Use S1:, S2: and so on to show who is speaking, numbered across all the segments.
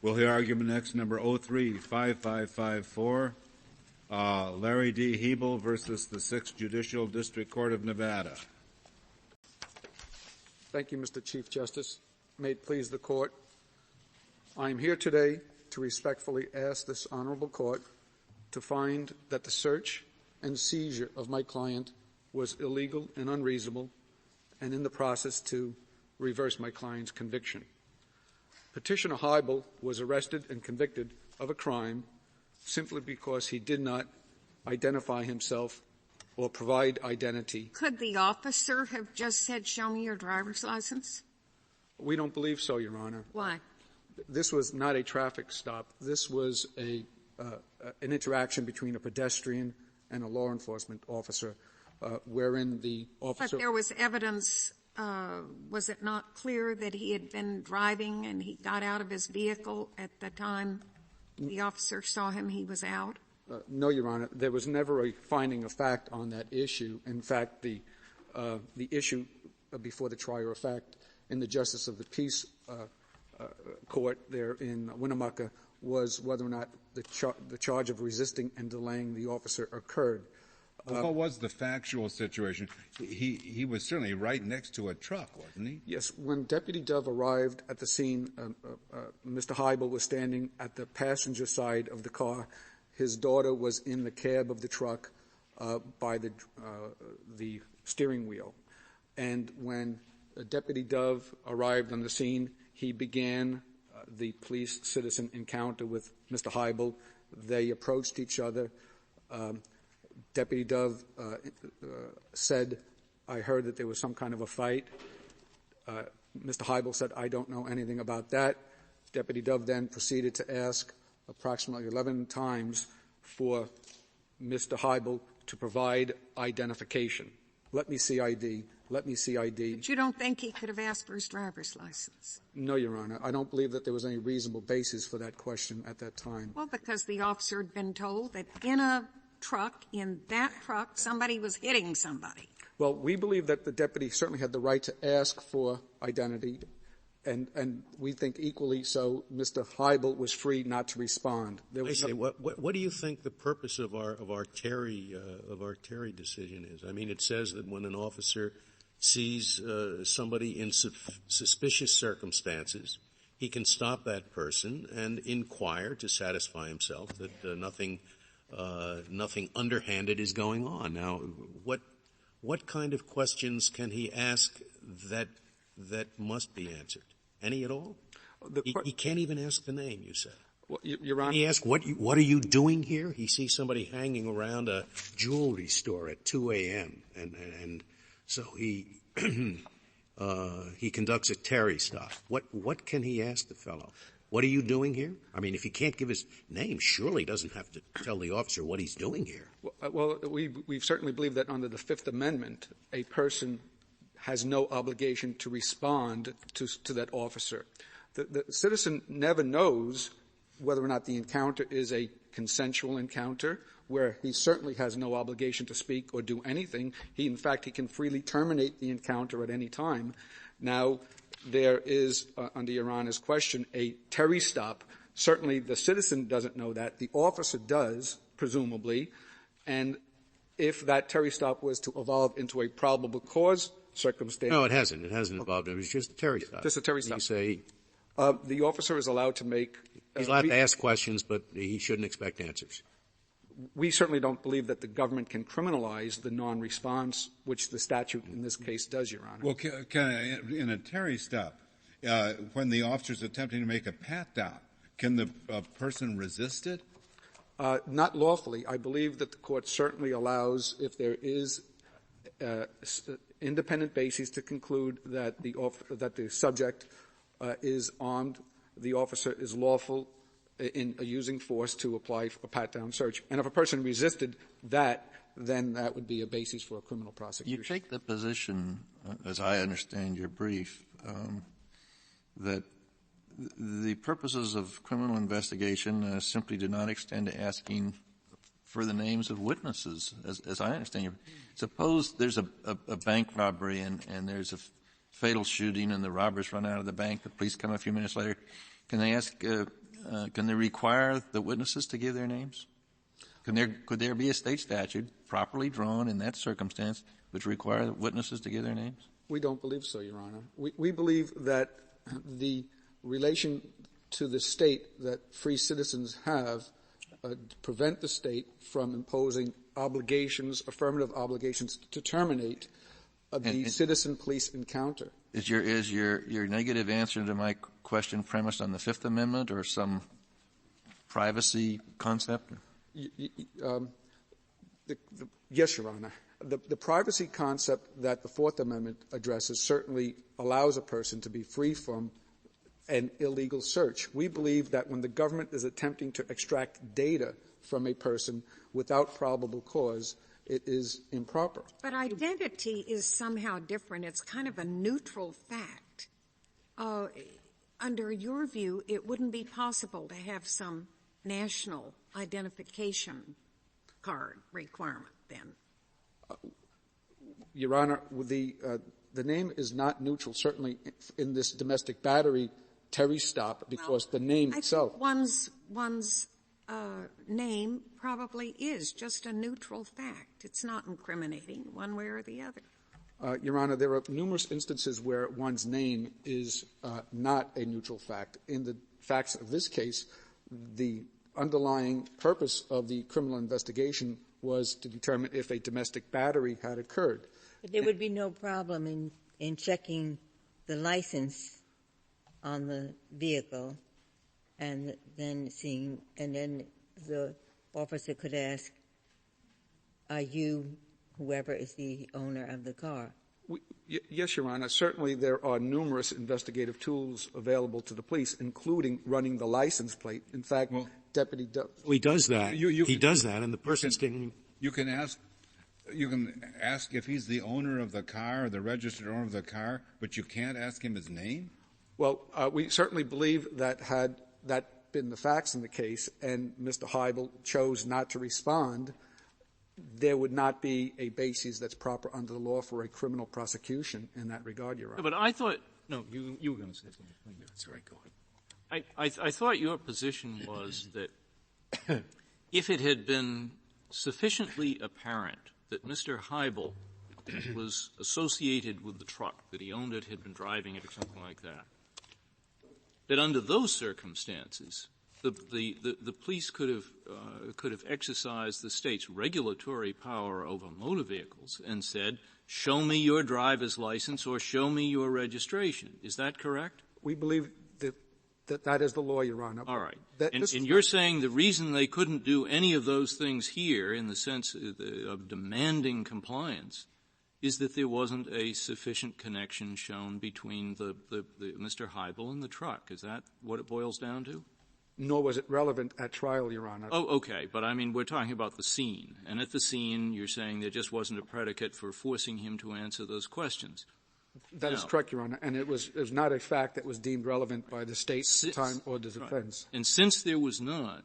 S1: We'll hear argument next, number 03-5554, Larry D. Hiibel versus the 6th Judicial District Court of Nevada.
S2: Thank you, Mr. Chief Justice. May it please the Court, I am here today to respectfully ask this honorable Court to find that the search and seizure of my client was illegal and unreasonable, and in the process to reverse my client's conviction. Petitioner Hiibel was arrested and convicted of a crime simply because he did not identify himself or provide identity.
S3: Could the officer have just said, "Show me your driver's license"?
S2: We don't believe so, Your Honor.
S3: Why?
S2: This was not a traffic stop. This was an interaction between a pedestrian and a law enforcement officer, wherein the officer—
S3: But there was evidence. Was it not clear that he had been driving and he got out of his vehicle at the time the officer saw him? He was out?
S2: No, Your Honor. There was never a finding of fact on that issue. In fact, the issue before the trier of fact in the Justice of the Peace Court there in Winnemucca was whether or not the charge of resisting and delaying the officer occurred.
S1: What was the factual situation? He was certainly right next to a truck, wasn't he?
S2: Yes. When Deputy Dove arrived at the scene, Mr. Hiibel was standing at the passenger side of the car. His daughter was in the cab of the truck by the steering wheel. And when Deputy Dove arrived on the scene, he began the police-citizen encounter with Mr. Hiibel. They approached each other. Deputy Dove said, "I heard that there was some kind of a fight." Mr. Hiibel said, "I don't know anything about that." Deputy Dove then proceeded to ask approximately 11 times for Mr. Hiibel to provide identification. "Let me see ID. Let me see ID."
S3: But you don't think he could have asked for his driver's license?
S2: No, Your Honor. I don't believe that there was any reasonable basis for that question at that time.
S3: Well, because the officer had been told that in that truck, somebody was hitting somebody.
S2: Well, we believe that the deputy certainly had the right to ask for identity, and we think equally so Mr. Hiibel was free not to respond.
S4: What do you think the purpose of our Terry decision is? I mean, it says that when an officer sees somebody in suspicious circumstances, he can stop that person and inquire to satisfy himself that nothing underhanded is going on. Now, what kind of questions can he ask that must be answered? Any at all? He can't even ask the name, you say.
S2: Well, Your Honor,
S4: can he ask, what are you doing here? He sees somebody hanging around a jewelry store at 2 a.m. and so he conducts a Terry stop. What can he ask the fellow? What are you doing here? I mean, if he can't give his name, surely he doesn't have to tell the officer what he's doing here.
S2: Well, we certainly believe that under the Fifth Amendment, a person has no obligation to respond to that officer. The citizen never knows whether or not the encounter is a consensual encounter, where he certainly has no obligation to speak or do anything. In fact, he can freely terminate the encounter at any time. Now, there is, under Your Honor's question, a Terry stop. Certainly the citizen doesn't know that. The officer does, presumably. And if that Terry stop was to evolve into a probable cause circumstance—
S4: No, it hasn't. It hasn't evolved. It was just a Terry stop.
S2: Just a Terry stop.
S4: You say—
S2: the officer is allowed to make—
S4: he's allowed to ask questions, but he shouldn't expect answers.
S2: We certainly don't believe that the government can criminalize the non-response, which the statute in this case does, Your Honor.
S1: Well, in a Terry stop, when the officer's attempting to make a pat-down, can the person resist it?
S2: Not lawfully. I believe that the court certainly allows, if there is independent basis to conclude that the subject is armed, the officer is lawful in using force to apply for a pat-down search. And if a person resisted that, then that would be a basis for a criminal prosecution.
S5: You take the position, as I understand your brief, that the purposes of criminal investigation simply do not extend to asking for the names of witnesses, as I understand you. Suppose there's a bank robbery and there's a fatal shooting and the robbers run out of the bank. The police come a few minutes later. Can they ask can they require the witnesses to give their names? Could there be a state statute properly drawn in that circumstance which require witnesses to give their names?
S2: We don't believe so, Your Honor. We believe that the relation to the state that free citizens have prevent the state from imposing affirmative obligations to terminate the citizen-police encounter.
S5: Is your negative answer to my question premised on the Fifth Amendment or some privacy concept?
S2: Yes, Your Honor. The privacy concept that the Fourth Amendment addresses certainly allows a person to be free from an illegal search. We believe that when the government is attempting to extract data from a person without probable cause, it is improper.
S3: But identity is somehow different. It's kind of a neutral fact. Under your view, it wouldn't be possible to have some national identification card requirement then.
S2: Your Honor, the name is not neutral, certainly in this domestic battery Terry stop, because the name itself.
S3: I think one's name probably is just a neutral fact. It's not incriminating one way or the other.
S2: Your Honor, there are numerous instances where one's name is not a neutral fact. In the facts of this case, the underlying purpose of the criminal investigation was to determine if a domestic battery had occurred.
S6: But there would be no problem in checking the license on the vehicle and then the officer could ask, are you whoever is the owner of the car?
S2: Yes, Your Honor. Certainly there are numerous investigative tools available to the police, including running the license plate. In fact, Deputy
S4: he does that. He does that, and the person's taking.
S1: You can ask if he's the owner of the car or the registered owner of the car, but you can't ask him his name?
S2: Well, we certainly believe that had that been the facts in the case and Mr. Hiibel chose not to respond, there would not be a basis that's proper under the law for a criminal prosecution in that regard, Your Honor.
S7: No, but I thought —
S8: No, you were going to say something. Sorry, go ahead.
S7: I thought your position was that if it had been sufficiently apparent that Mr. Hiibel was associated with the truck, that he owned it, had been driving it or something like that, that under those circumstances, the police could have exercised the state's regulatory power over motor vehicles and said, show me your driver's license or show me your registration. Is that correct?
S2: We believe that is the law, Your Honor.
S7: All right. And you're saying the reason they couldn't do any of those things here in the sense of demanding compliance is that there wasn't a sufficient connection shown between the Mr. Hiibel and the truck. Is that what it boils down to?
S2: Nor was it relevant at trial, Your Honor.
S7: Oh, okay. But, I mean, we're talking about the scene. And at the scene, you're saying there just wasn't a predicate for forcing him to answer those questions.
S2: That is correct, Your Honor. And it was not a fact that was deemed relevant by the state at the time or the defense.
S7: Right. And since there was not,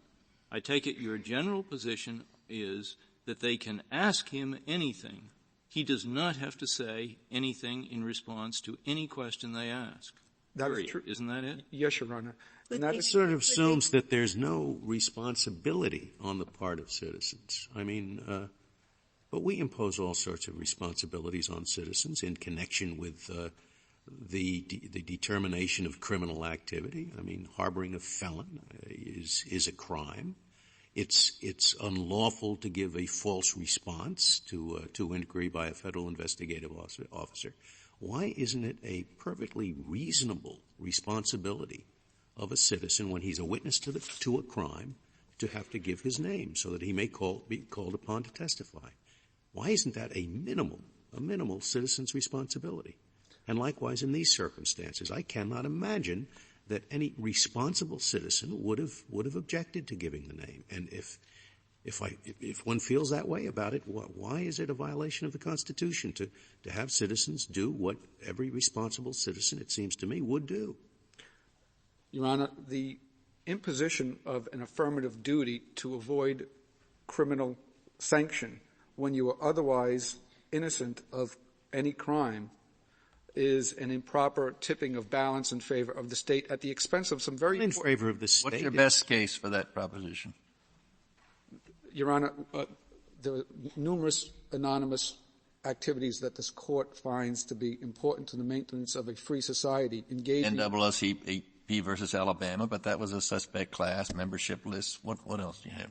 S7: I take it your general position is that they can ask him anything. He does not have to say anything in response to any question they ask.
S2: That is true.
S7: Isn't that it?
S2: Yes, Your Honor.
S4: And that sort of assumes that there's no responsibility on the part of citizens. I mean, but we impose all sorts of responsibilities on citizens in connection with the determination of criminal activity. I mean, harboring a felon is a crime. It's unlawful to give a false response to inquiry by a federal investigative officer. Why isn't it a perfectly reasonable responsibility of a citizen when he's a witness to a crime to have to give his name so that he may be called upon to testify? Why isn't that a minimal citizen's responsibility? And likewise in these circumstances, I cannot imagine that any responsible citizen would have objected to giving the name. And if one feels that way about it, why is it a violation of the Constitution to have citizens do what every responsible citizen, it seems to me, would do?
S2: Your Honor, the imposition of an affirmative duty to avoid criminal sanction when you are otherwise innocent of any crime is an improper tipping of balance in favor of the state at the expense of some very
S4: in favor of the state.
S5: What's your best case for that proposition?
S2: Your Honor, there are numerous anonymous activities that this court finds to be important to the maintenance of a free society. Engaging
S5: NAACP versus Alabama, but that was a suspect class membership list. What else do you have?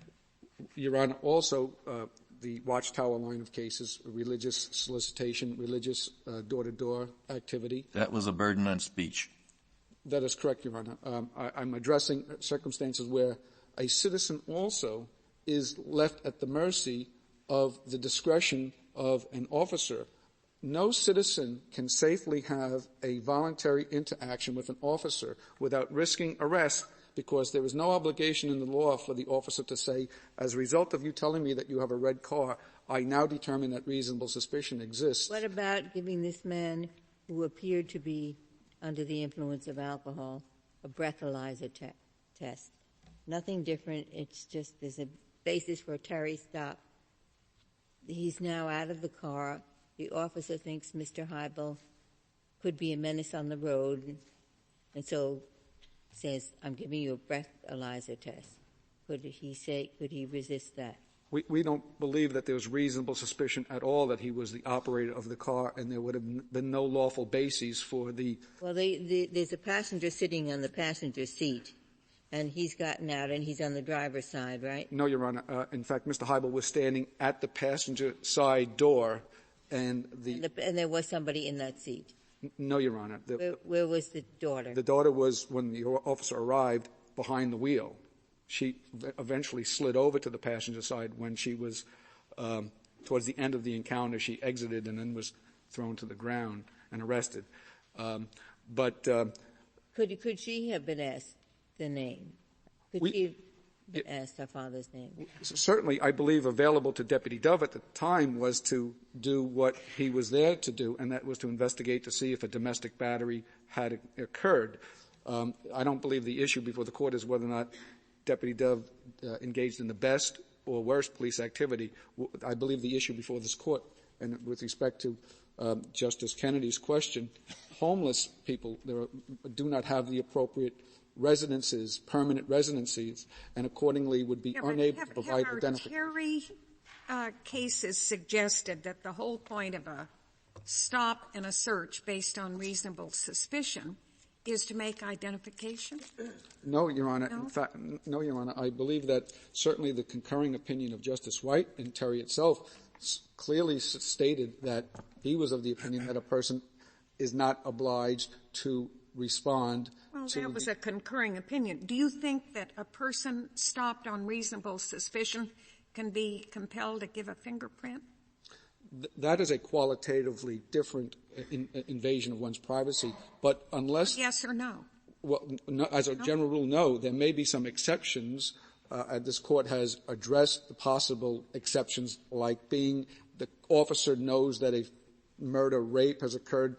S2: Your Honor, also the Watchtower line of cases, religious solicitation, religious door-to-door activity.
S5: That was a burden on speech.
S2: That is correct, Your Honor. I'm addressing circumstances where a citizen also is left at the mercy of the discretion of an officer. No citizen can safely have a voluntary interaction with an officer without risking arrest, because there is no obligation in the law for the officer to say, as a result of you telling me that you have a red car, I now determine that reasonable suspicion exists.
S6: What about giving this man, who appeared to be under the influence of alcohol, a breathalyzer test? Nothing different. It's just there's a basis for a Terry stop. He's now out of the car. The officer thinks Mr. Hiibel could be a menace on the road, and so says, I'm giving you a breathalyzer test. Could he resist that?
S2: We don't believe that there was reasonable suspicion at all that he was the operator of the car, and there would have been no lawful basis for the...
S6: Well, there's a passenger sitting on the passenger seat, and he's gotten out, and he's on the driver's side, right?
S2: No, Your Honor. In fact, Mr. Hiibel was standing at the passenger side door, and
S6: there was somebody in that seat.
S2: No, Your Honor.
S6: Where was the daughter?
S2: The daughter was, when the officer arrived, behind the wheel. She eventually slid over to the passenger side when she was, towards the end of the encounter, she exited and then was thrown to the ground and arrested.
S6: Could she have been asked the name? Could she have been asked her father's name?
S2: Certainly, I believe available to Deputy Dove at the time was to do what he was there to do, and that was to investigate to see if a domestic battery had occurred. I don't believe the issue before the court is whether or not Deputy Dove engaged in the best or worst police activity. I believe the issue before this court, and with respect to Justice Kennedy's question, homeless people do not have the appropriate residences, permanent residencies, and accordingly would be unable to provide identification.
S3: Terry cases suggested that the whole point of a stop and a search based on reasonable suspicion is to make identification?
S2: No, Your Honor.
S3: No?
S2: In fact, no, Your Honor. I believe that certainly the concurring opinion of Justice White in Terry itself clearly stated that he was of the opinion that a person is not obliged to respond.
S3: Well, that was a concurring opinion. Do you think that a person stopped on reasonable suspicion can be compelled to give a fingerprint?
S2: That is a qualitatively different invasion of one's privacy. But unless...
S3: Yes or no?
S2: Well, no, as a general rule, no. There may be some exceptions. This court has addressed the possible exceptions, like being the officer knows that a murder, rape has occurred,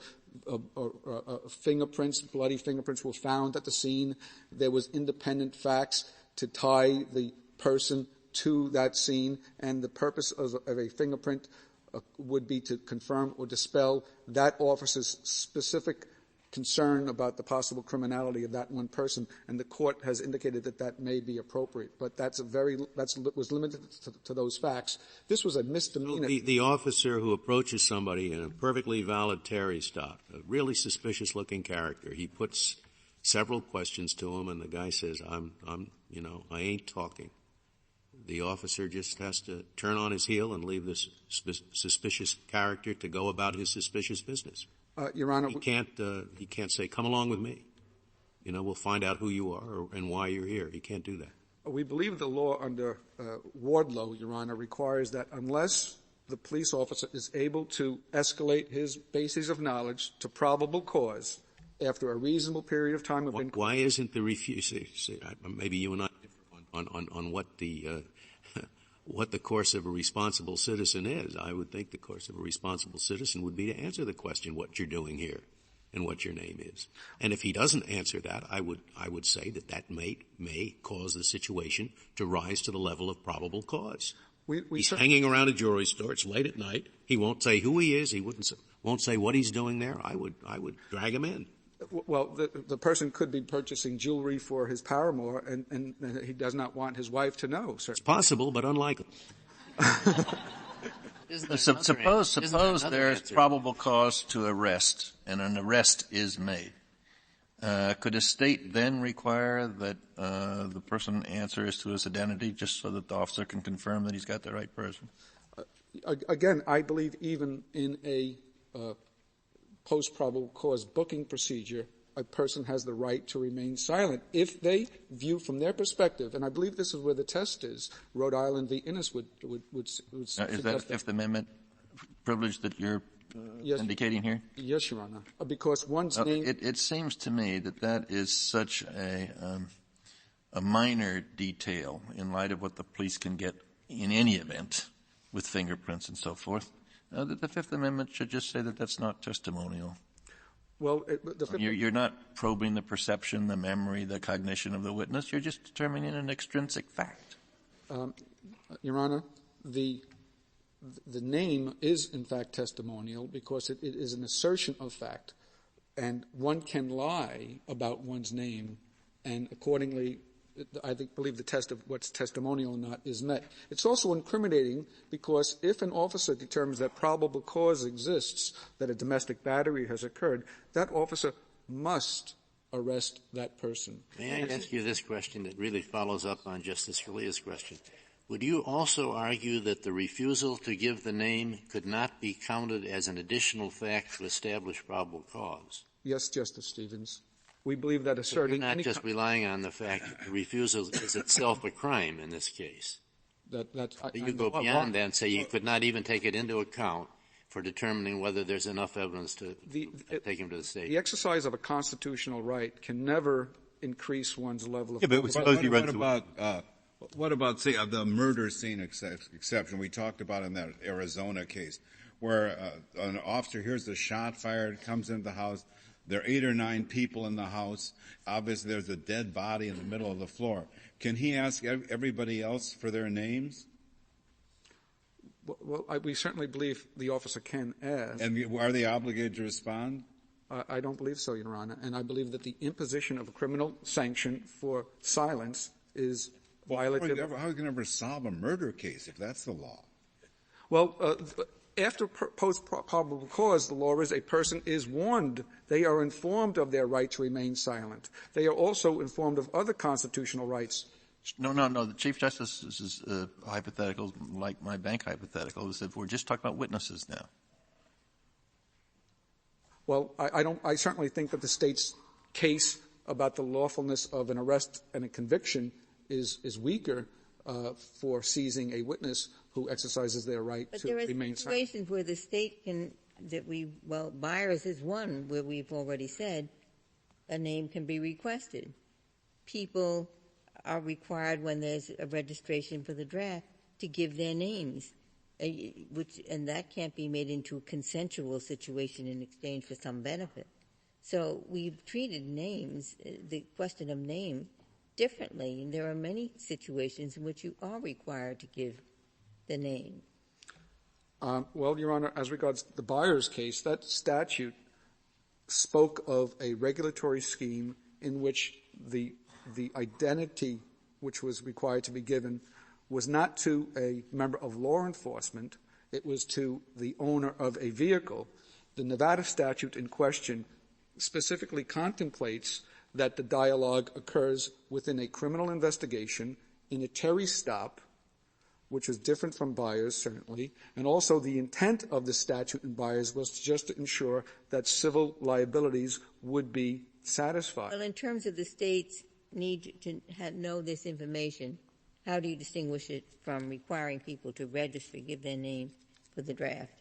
S2: fingerprints, bloody fingerprints were found at the scene. There was independent facts to tie the person to that scene, and the purpose of a fingerprint would be to confirm or dispel that officer's specific concern about the possible criminality of that one person, and the court has indicated that that may be appropriate. But that was limited to those facts. This was a misdemeanor.
S4: The officer who approaches somebody in a perfectly valid Terry stop, a really suspicious-looking character, he puts several questions to him, and the guy says, I ain't talking. The officer just has to turn on his heel and leave this suspicious character to go about his suspicious business.
S2: Your Honor,
S4: he can't say, come along with me. We'll find out who you are and why you're here. He can't do that.
S2: We believe the law under Wardlow, Your Honor, requires that unless the police officer is able to escalate his basis of knowledge to probable cause after a reasonable period of time of inquiry.
S4: Why isn't the refusal? Maybe you and I differ on what the course of a responsible citizen is. I would think the course of a responsible citizen would be to answer the question what you're doing here and what your name is. And if he doesn't answer that, I would say that may cause the situation to rise to the level of probable cause. He's hanging around a jewelry store. It's late at night. He won't say who he is. He won't say what he's doing there. I would drag him in.
S2: Well, the person could be purchasing jewelry for his paramour, and he does not want his wife to know. Sir.
S4: It's possible, but unlikely.
S5: Suppose there's probable cause to arrest, and an arrest is made. Could a state then require that the person answers to his identity just so that the officer can confirm that he's got the right person?
S2: Again, I believe even in a post-probable cause booking procedure, a person has the right to remain silent if they view from their perspective, and I believe this is where the test is. Rhode Island v. Innis would
S5: is that a Fifth Amendment privilege that you're indicating here?
S2: Yes, Your Honor. Because one's name.
S5: It seems to me that is such a minor detail in light of what the police can get in any event with fingerprints and so forth, that the Fifth Amendment should just say that that's not testimonial.
S2: Well,
S5: you're not probing the perception, the memory, the cognition of the witness. You're just determining an extrinsic fact.
S2: Your Honor, the name is, in fact, testimonial because it is an assertion of fact, and one can lie about one's name, and accordingly, believe the test of what's testimonial or not is met. It's also incriminating because if an officer determines that probable cause exists, that a domestic battery has occurred, that officer must arrest that person.
S9: May I ask you this question that really follows up on Justice Scalia's question? Would you also argue that the refusal to give the name could not be counted as an additional fact to establish probable cause?
S2: Yes, Justice Stevens. We believe that asserting
S9: you're not just relying on the fact that the refusal is itself a crime in this case. You go beyond that and say you could not even take it into account for determining whether there's enough evidence to take him to the state.
S2: The exercise of a constitutional right can never increase one's level of.
S1: Yeah, but what about say the murder scene exception we talked about in that Arizona case, where an officer hears the shot fired, comes into the house. There are 8 or 9 people in the house. Obviously, there's a dead body in the middle of the floor. Can he ask everybody else for their names?
S2: Well, we certainly believe the officer can ask.
S1: And are they obligated to respond?
S2: I don't believe so, Your Honor. And I believe that the imposition of a criminal sanction for silence is violative.
S1: How can you ever solve a murder case if that's the law?
S2: Well, after post-probable cause, the law is a person is warned. They are informed of their right to remain silent. They are also informed of other constitutional rights.
S5: No. The Chief Justice is hypothetical, like my bank hypothetical, is that we're just talking about witnesses now.
S2: Well, I certainly think that the state's case about the lawfulness of an arrest and a conviction is weaker for seizing a witness who exercises their right to remain silent.
S6: But there are situations where the state can, Byers is one where we've already said a name can be requested. People are required when there's a registration for the draft to give their names, and that can't be made into a consensual situation in exchange for some benefit. So we've treated names, the question of name, differently, and there are many situations in which you are required to give the name.
S2: Well, Your Honor, as regards the Byers case, that statute spoke of a regulatory scheme in which the identity which was required to be given was not to a member of law enforcement, it was to the owner of a vehicle. The Nevada statute in question specifically contemplates that the dialogue occurs within a criminal investigation in a Terry stop, which is different from Byers, certainly, and also the intent of the statute in Byers was just to ensure that civil liabilities would be satisfied.
S6: Well, in terms of the state's need to know this information, how do you distinguish it from requiring people to register, give their name for the draft?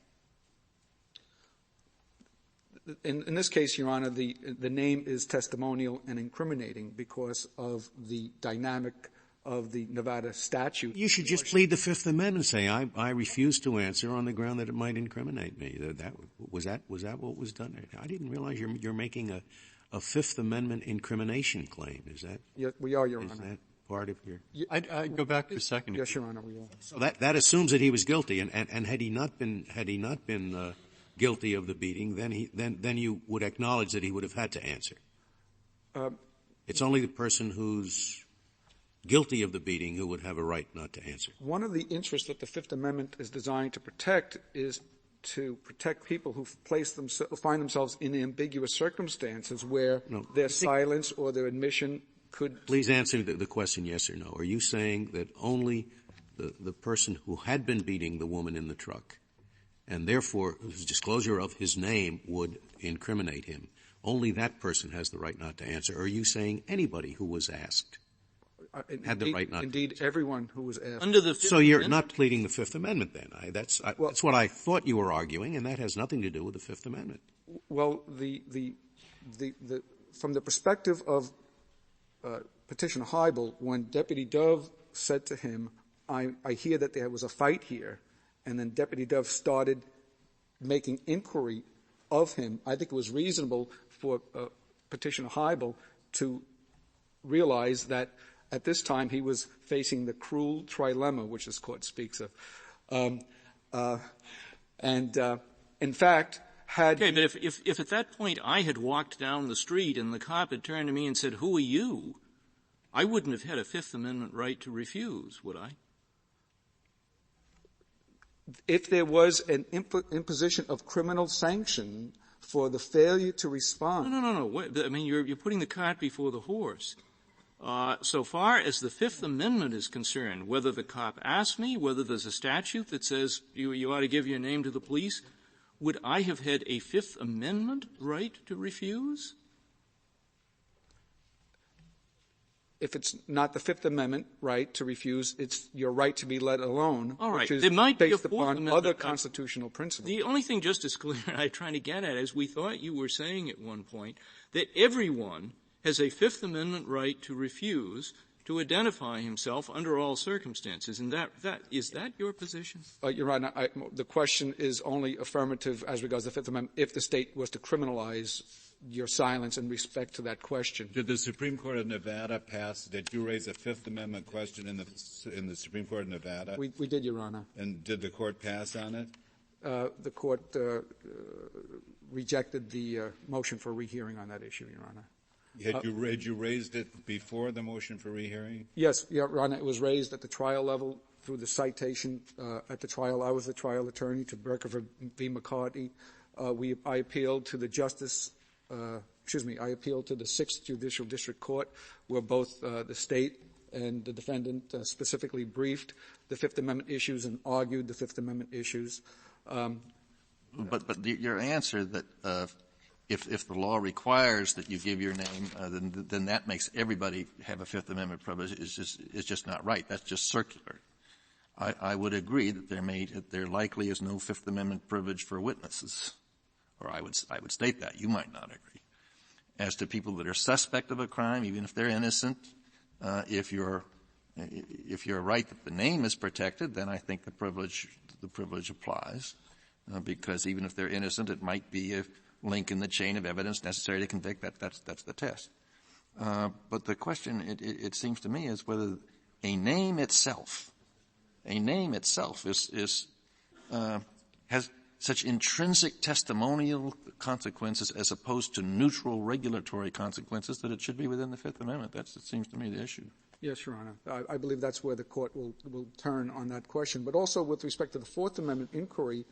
S2: In this case, Your Honor, the name is testimonial and incriminating because of the dynamic of the Nevada statute.
S4: You should just plead the Fifth Amendment and say, I refuse to answer on the ground that it might incriminate me. Was that what was done? I didn't realize you're making a Fifth Amendment incrimination claim. Is that?
S2: Yes, we are, Your Honor.
S4: part of your?
S8: I'd go back for a second.
S2: Yes, Your Honor. We will.
S4: So that assumes that he was guilty, and had he not been guilty of the beating, then you would acknowledge that he would have had to answer. It's only the person who's guilty of the beating who would have a right not to answer.
S2: One of the interests that the Fifth Amendment is designed to protect is to protect people who find themselves in ambiguous circumstances where their silence or their admission could.
S4: Please answer the question yes or no. Are you saying that only the person who had been beating the woman in the truck, and therefore whose disclosure of his name would incriminate him, only that person has the right not to answer? Or are you saying anybody who was asked had the right not to answer?
S2: Indeed, everyone who was asked.
S7: Under the Fifth
S4: So you're
S7: Amendment?
S4: not pleading the Fifth Amendment then. That's what I thought you were arguing, and that has nothing to do with the Fifth Amendment.
S2: Well, from the perspective of Petitioner Hiibel, when Deputy Dove said to him, I hear that there was a fight here, and then Deputy Dove started making inquiry of him, I think it was reasonable for Petitioner Hiibel to realize that at this time he was facing the cruel trilemma, which this Court speaks of. In fact, had...
S7: Okay, but if at that point I had walked down the street and the cop had turned to me and said, "Who are you?" I wouldn't have had a Fifth Amendment right to refuse, would I?
S2: If there was an imposition of criminal sanction for the failure to respond...
S7: No. Wait, I mean, you're putting the cart before the horse. So far as the Fifth Amendment is concerned, whether the cop asks me, whether there's a statute that says you ought to give your name to the police, would I have had a Fifth Amendment right to refuse?
S2: If it's not the Fifth Amendment right to refuse, it's your right to be let alone,
S7: All right.
S2: which is
S7: There might be a
S2: based
S7: Fourth
S2: upon
S7: Amendment.
S2: other constitutional principles.
S7: The only thing, Justice Scalia, I'm trying to get at is we thought you were saying at one point that everyone has a Fifth Amendment right to refuse to identify himself under all circumstances. And is that your position?
S2: Your Honor, the question is only affirmative as regards the Fifth Amendment if the state was to criminalize your silence in respect to that question.
S1: Did the Supreme Court of Nevada did you raise a Fifth Amendment question in the Supreme Court of Nevada?
S2: We did, Your Honor.
S1: And did the court pass on it?
S2: The court rejected the motion for rehearing on that issue, Your Honor.
S1: Had you raised it before the motion for rehearing?
S2: Yes, Your Honor. It was raised at the trial level through the citation at the trial. I was the trial attorney to Berker v. McCarthy. I appealed to the I appealed to the 6th Judicial District Court, where both the state and the defendant specifically briefed the Fifth Amendment issues and argued the Fifth Amendment issues.
S5: But your answer that if the law requires that you give your name, then that makes everybody have a Fifth Amendment privilege is just not right. That's just circular. I would agree that there likely is no Fifth Amendment privilege for witnesses, or I would state that. You might not agree. As to people that are suspect of a crime, even if they're innocent, if you're right that the name is protected, then I think the privilege applies, because even if they're innocent, it might be a link in the chain of evidence necessary to convict. That's the test. But the question, it seems to me, is whether a name itself has such intrinsic testimonial consequences as opposed to neutral regulatory consequences that it should be within the Fifth Amendment. It seems to me, the issue.
S2: Yes, Your Honor. I believe that's where the court will turn on that question. But also with respect to the Fourth Amendment inquiry,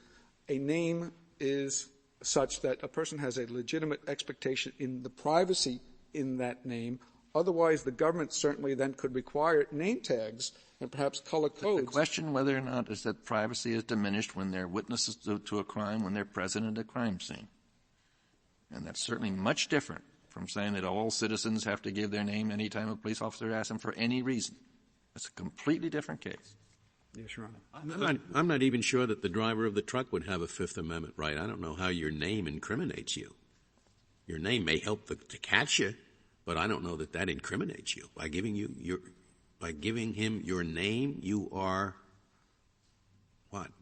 S2: a name is such that a person has a legitimate expectation in the privacy in that name. Otherwise, the government certainly then could require name tags and perhaps color codes.
S5: The question whether or not is that privacy is diminished when they're witnesses to a crime, when they're present at a crime scene. And that's certainly much different from saying that all citizens have to give their name any time a police officer asks them for any reason. That's a completely different case.
S2: Yes, Your Honor.
S4: I'm not even sure that the driver of the truck would have a Fifth Amendment right. I don't know how your name incriminates you. Your name may help to catch you, but I don't know that incriminates you. By giving him your name, you are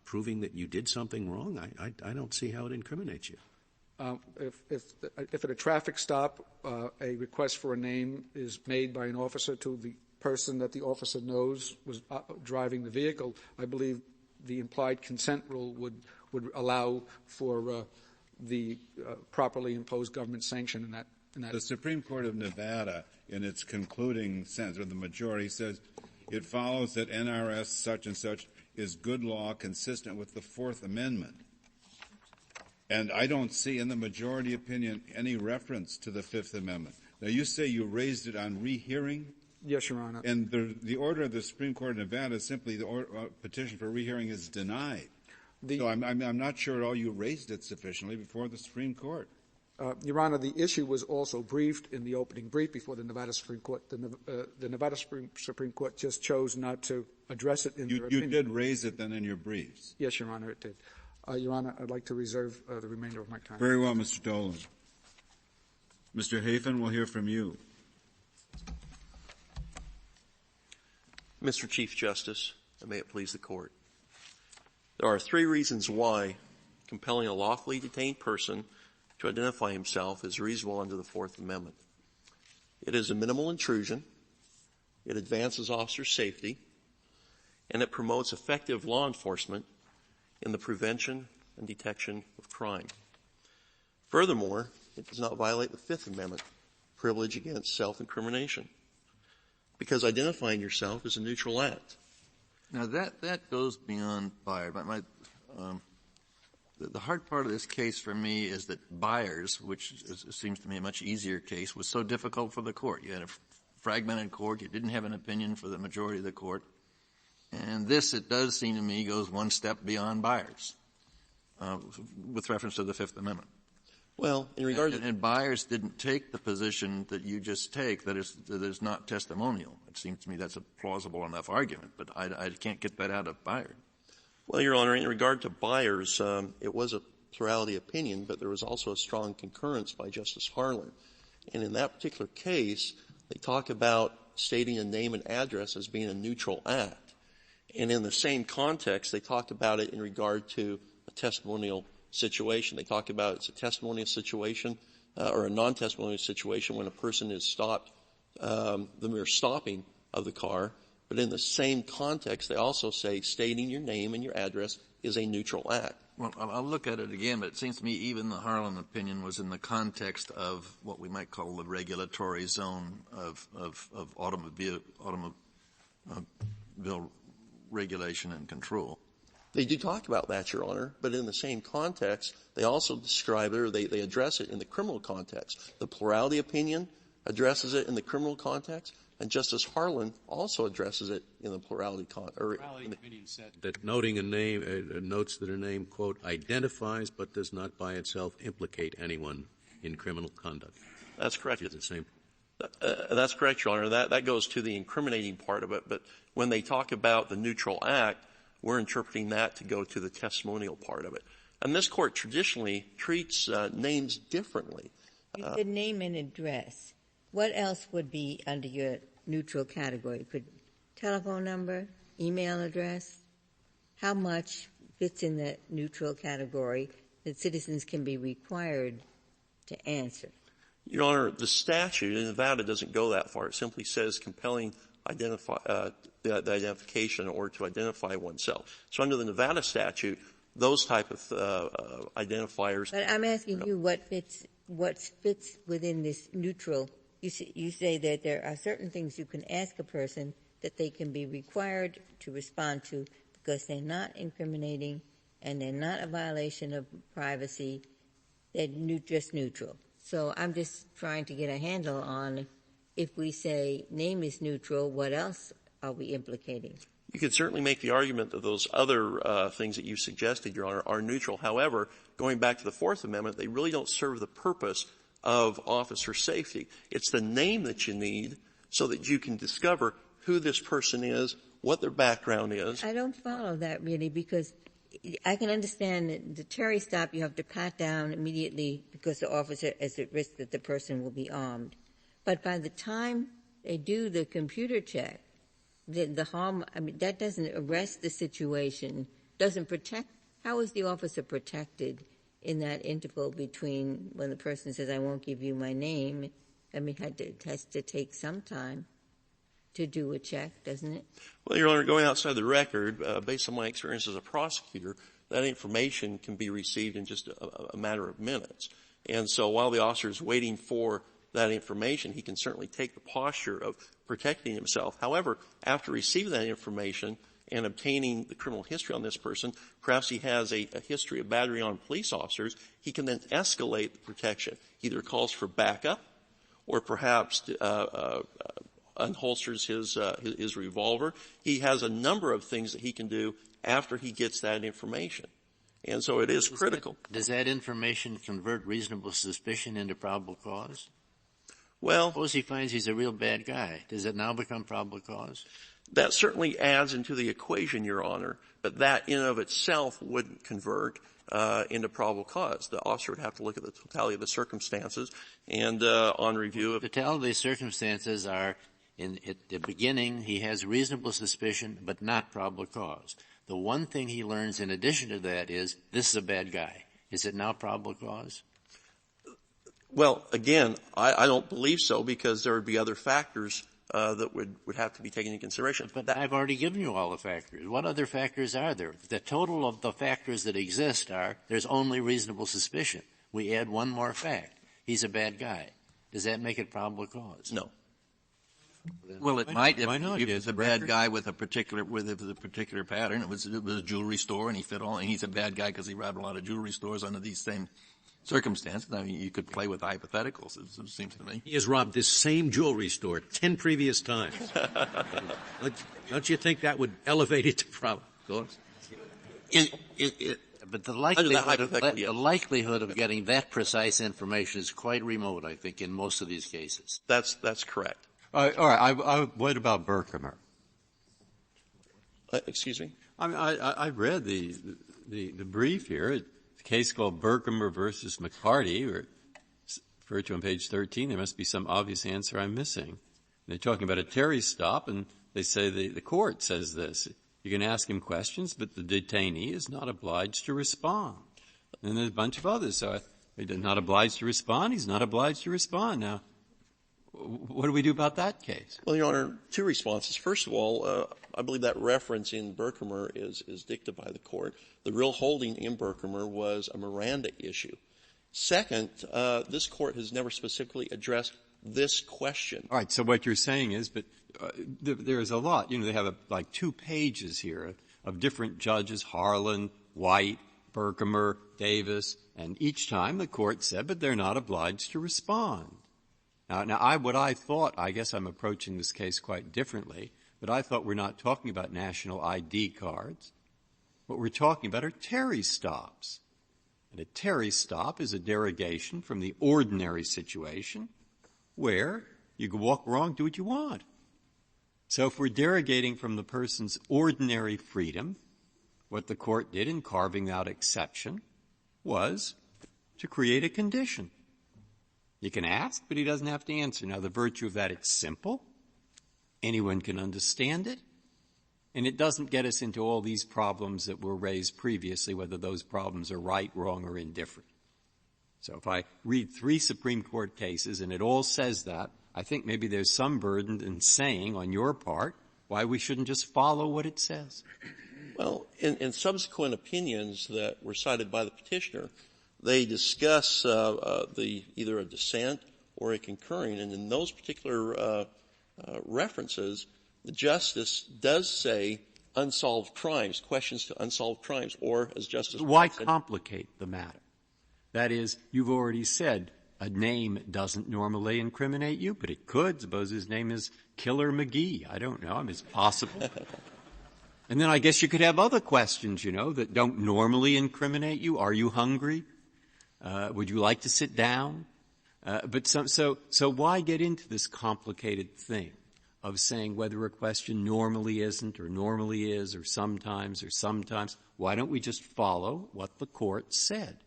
S4: proving that you did something wrong? I don't see how it incriminates you.
S2: If at a traffic stop a request for a name is made by an officer to the person that the officer knows was driving the vehicle, I believe the implied consent rule would allow for the properly imposed government sanction in that.
S1: The Supreme Court of Nevada, in its concluding sentence, or the majority, says it follows that NRS such and such is good law consistent with the Fourth Amendment. And I don't see in the majority opinion any reference to the Fifth Amendment. Now, you say you raised it on rehearing?
S2: Yes, Your Honor.
S1: And the order of the Supreme Court of Nevada is simply the petition for rehearing is denied. So I'm not sure at all you raised it sufficiently before the Supreme Court.
S2: Your Honor, the issue was also briefed in the opening brief before the Nevada Supreme Court. The Nevada Supreme Court just chose not to address it in their opinion.
S1: You did raise it then in your briefs?
S2: Yes, Your Honor, it did. Your Honor, I'd like to reserve the remainder of my time.
S1: Very well, Mr. Dolan. Mr. Hafen, we'll hear from you.
S10: Mr. Chief Justice, and may it please the Court. There are 3 reasons why compelling a lawfully detained person to identify himself is reasonable under the Fourth Amendment. It is a minimal intrusion, it advances officer safety, and it promotes effective law enforcement in the prevention and detection of crime. Furthermore, it does not violate the Fifth Amendment, privilege against self-incrimination, because identifying yourself is a neutral act.
S5: Now, that goes beyond Breyer. The hard part of this case for me is that Byers, which seems to me a much easier case, was so difficult for the court. You had a fragmented court. You didn't have an opinion for the majority of the court. And this, it does seem to me, goes one step beyond Byers with reference to the Fifth Amendment.
S10: Well, in regard to...
S5: And Byers didn't take the position that you just take, that is not testimonial. It seems to me that's a plausible enough argument, but I can't get that out of Byers.
S10: Well, Your Honor, in regard to Byers, it was a plurality opinion, but there was also a strong concurrence by Justice Harlan. And in that particular case, they talk about stating a name and address as being a neutral act. And in the same context, they talked about it in regard to a testimonial situation. They talk about it's a testimonial situation or a non-testimonial situation when a person is stopped, the mere stopping of the car. But in the same context, they also say stating your name and your address is a neutral act.
S5: Well, I'll look at it again, but it sees to me even the Harlan opinion was in the context of what we might call the regulatory zone of automobile regulation and control.
S10: They do talk about that, Your Honor, but in the same context, they also describe it, or they address it in the criminal context. The plurality opinion addresses it in the criminal context, and Justice Harlan also addresses it in the plurality context.
S4: The plurality opinion said that noting a name, notes that a name, quote, identifies but does not by itself implicate anyone in criminal conduct.
S10: That's correct.
S4: It's the same.
S10: That's correct, Your Honor. That goes to the incriminating part of it, but when they talk about the neutral act, we're interpreting that to go to the testimonial part of it. And this Court traditionally treats names differently.
S6: You said name and address. What else would be under your neutral category? Could telephone number, email address? How much fits in that neutral category that citizens can be required to answer?
S10: Your Honor, the statute in Nevada doesn't go that far. It simply says compelling the identification or to identify oneself. So under the Nevada statute, those type of identifiers.
S6: But I'm asking you what fits within this neutral. You say that there are certain things you can ask a person that they can be required to respond to because they're not incriminating and they're not a violation of privacy. They're just neutral. So I'm just trying to get a handle on if we say name is neutral, what else are we implicating?
S10: You could certainly make the argument that those other things that you suggested, Your Honor, are neutral. However, going back to the Fourth Amendment, they really don't serve the purpose of officer safety. It's the name that you need so that you can discover who this person is, what their background is.
S6: I don't follow that really because I can understand that the Terry stop you have to pat down immediately because the officer is at risk that the person will be armed. But by the time they do the computer check, the harm, that doesn't arrest the situation, doesn't protect. How is the officer protected in that interval between when the person says, I won't give you my name? It has to take some time. to do a check, doesn't it?
S10: Well, Your Honor, going outside the record, based on my experience as a prosecutor, that information can be received in just a matter of minutes. And so while the officer is waiting for that information, he can certainly take the posture of protecting himself. However, after receiving that information and obtaining the criminal history on this person, perhaps he has a history of battery on police officers, he can then escalate the protection. Either calls for backup or perhaps unholsters his revolver. He has a number of things that he can do after he gets that information. And so it is critical.
S9: Does that information convert reasonable suspicion into probable cause?
S10: Well,
S9: suppose he finds he's a real bad guy. Does it now become probable cause?
S10: That certainly adds into the equation, Your Honor, but that in and of itself wouldn't convert into probable cause. The officer would have to look at the totality of the circumstances and on review of
S9: the totality of the circumstances are at the beginning he has reasonable suspicion but not probable cause. The one thing he learns in addition to that is this is a bad guy. Is it now probable cause?
S10: Well, again, I don't believe so because there would be other factors that would have to be taken into consideration.
S9: But I've already given you all the factors. What other factors are there? The total of the factors that exist are there's only reasonable suspicion. We add one more fact. He's a bad guy. Does that make it probable cause?
S10: No.
S5: Well, it might if
S4: it's
S5: a bad guy with a particular pattern. It was a jewelry store, and he's a bad guy because he robbed a lot of jewelry stores under these same circumstances. I mean, you could play with hypotheticals, it seems to me.
S4: He has robbed this same jewelry store 10 previous times. Don't you think that would elevate it to probable cause?
S9: But the likelihood of getting that precise information is quite remote, I think, in most of these cases.
S10: That's correct.
S11: All right. What about Berkemer?
S10: Excuse me?
S11: I read the brief here. A case called Berkemer versus McCarty, or referred to on page 13. There must be some obvious answer I'm missing. They're talking about a Terry stop, and they say the court says this. You can ask him questions, but the detainee is not obliged to respond. And there's a bunch of others. So he's not obliged to respond. He's not obliged to respond. Now, what do we do about that case?
S10: Well, Your Honor, two responses. First of all, I believe that reference in Berkemer is dictated by the court. The real holding in Berkemer was a Miranda issue. Second, this court has never specifically addressed this question.
S11: All right. So what you're saying is, but there is a lot. You know, they have like 2 pages here of different judges, Harlan, White, Berkemer, Davis, and each time the court said, but they're not obliged to respond. Now, I thought, I guess I'm approaching this case quite differently, but I thought we're not talking about national ID cards. What we're talking about are Terry stops. And a Terry stop is a derogation from the ordinary situation where you can walk wrong, do what you want. So if we're derogating from the person's ordinary freedom, what the court did in carving out exception was to create a condition. You can ask, but he doesn't have to answer. Now, the virtue of that, it's simple. Anyone can understand it. And it doesn't get us into all these problems that were raised previously, whether those problems are right, wrong, or indifferent. So if I read 3 Supreme Court cases and it all says that, I think maybe there's some burden in saying on your part why we shouldn't just follow what it says.
S10: Well, in subsequent opinions that were cited by the petitioner, they discuss either a dissent or a concurring, and in those particular references, the justice does say unsolved crimes, questions to unsolved crimes, or as Justice
S11: Why complicate the matter? That is, you've already said a name doesn't normally incriminate you, but it could. Suppose his name is Killer McGee. I don't know. I mean, it's possible. And then I guess you could have other questions, that don't normally incriminate you. Are you hungry? Would you like to sit down? So why get into this complicated thing of saying whether a question normally isn't or normally is or sometimes? Why don't we just follow what the court said?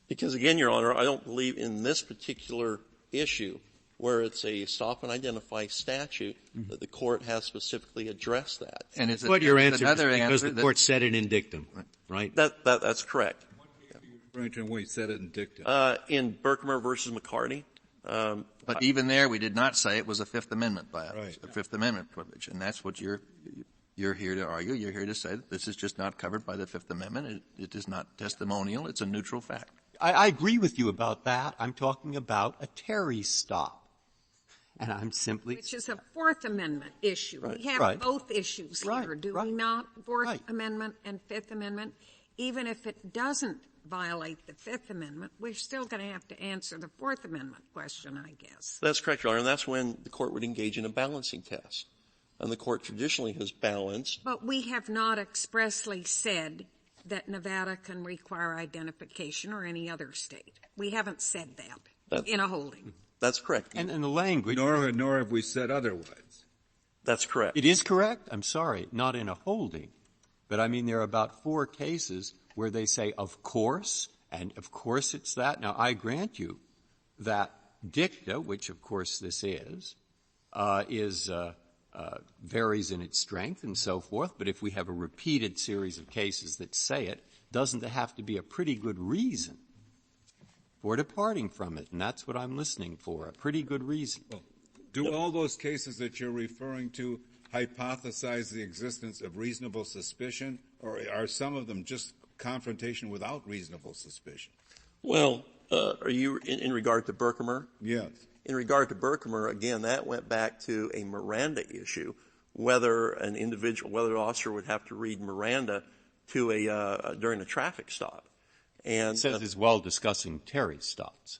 S10: Because again, Your Honor, I don't believe in this particular issue where it's a stop and identify statute that the court has specifically addressed that.
S4: And it's your answer because the court said it in dictum, right?
S10: That's correct.
S1: Referring to when he said it in dictum.
S10: In Berkemer versus McCarty,
S5: But even there, we did not say it was a Fifth Amendment bias,
S1: Right.
S5: a Fifth Amendment privilege, and that's what you're here to argue. You're here to say that this is just not covered by the Fifth Amendment. It is not testimonial. It's a neutral fact.
S11: I agree with you about that. I'm talking about a Terry stop. And I'm simply...
S3: Which is a Fourth Amendment issue.
S5: Right.
S3: We have
S11: Right.
S3: both issues here, do we not? Fourth
S11: Right.
S3: Amendment and Fifth Amendment. Even if it doesn't violate the Fifth Amendment, we're still going to have to answer the Fourth Amendment question, I guess.
S10: That's correct, Your Honor, and that's when the court would engage in a balancing test. And the court traditionally has balanced.
S3: But we have not expressly said that Nevada can require identification or any other state. We haven't said that in a holding.
S10: That's correct.
S11: And the language...
S1: Nor have we said otherwise.
S10: That's correct.
S11: It is correct? I'm sorry, not in a holding. But I mean, there are about 4 cases where they say, of course, and of course it's that. Now, I grant you that dicta, which of course this is varies in its strength and so forth. But if we have a repeated series of cases that say it, doesn't there have to be a pretty good reason for departing from it? And that's what I'm listening for, a pretty good reason.
S1: Well, do all those cases that you're referring to hypothesize the existence of reasonable suspicion, or are some of them just confrontation without reasonable suspicion?
S10: Well, are you in regard to Berkemer?
S1: Yes.
S10: In regard to Berkemer, again, that went back to a Miranda issue, whether an officer would have to read Miranda to during a traffic stop. And
S11: it says this while discussing Terry stops.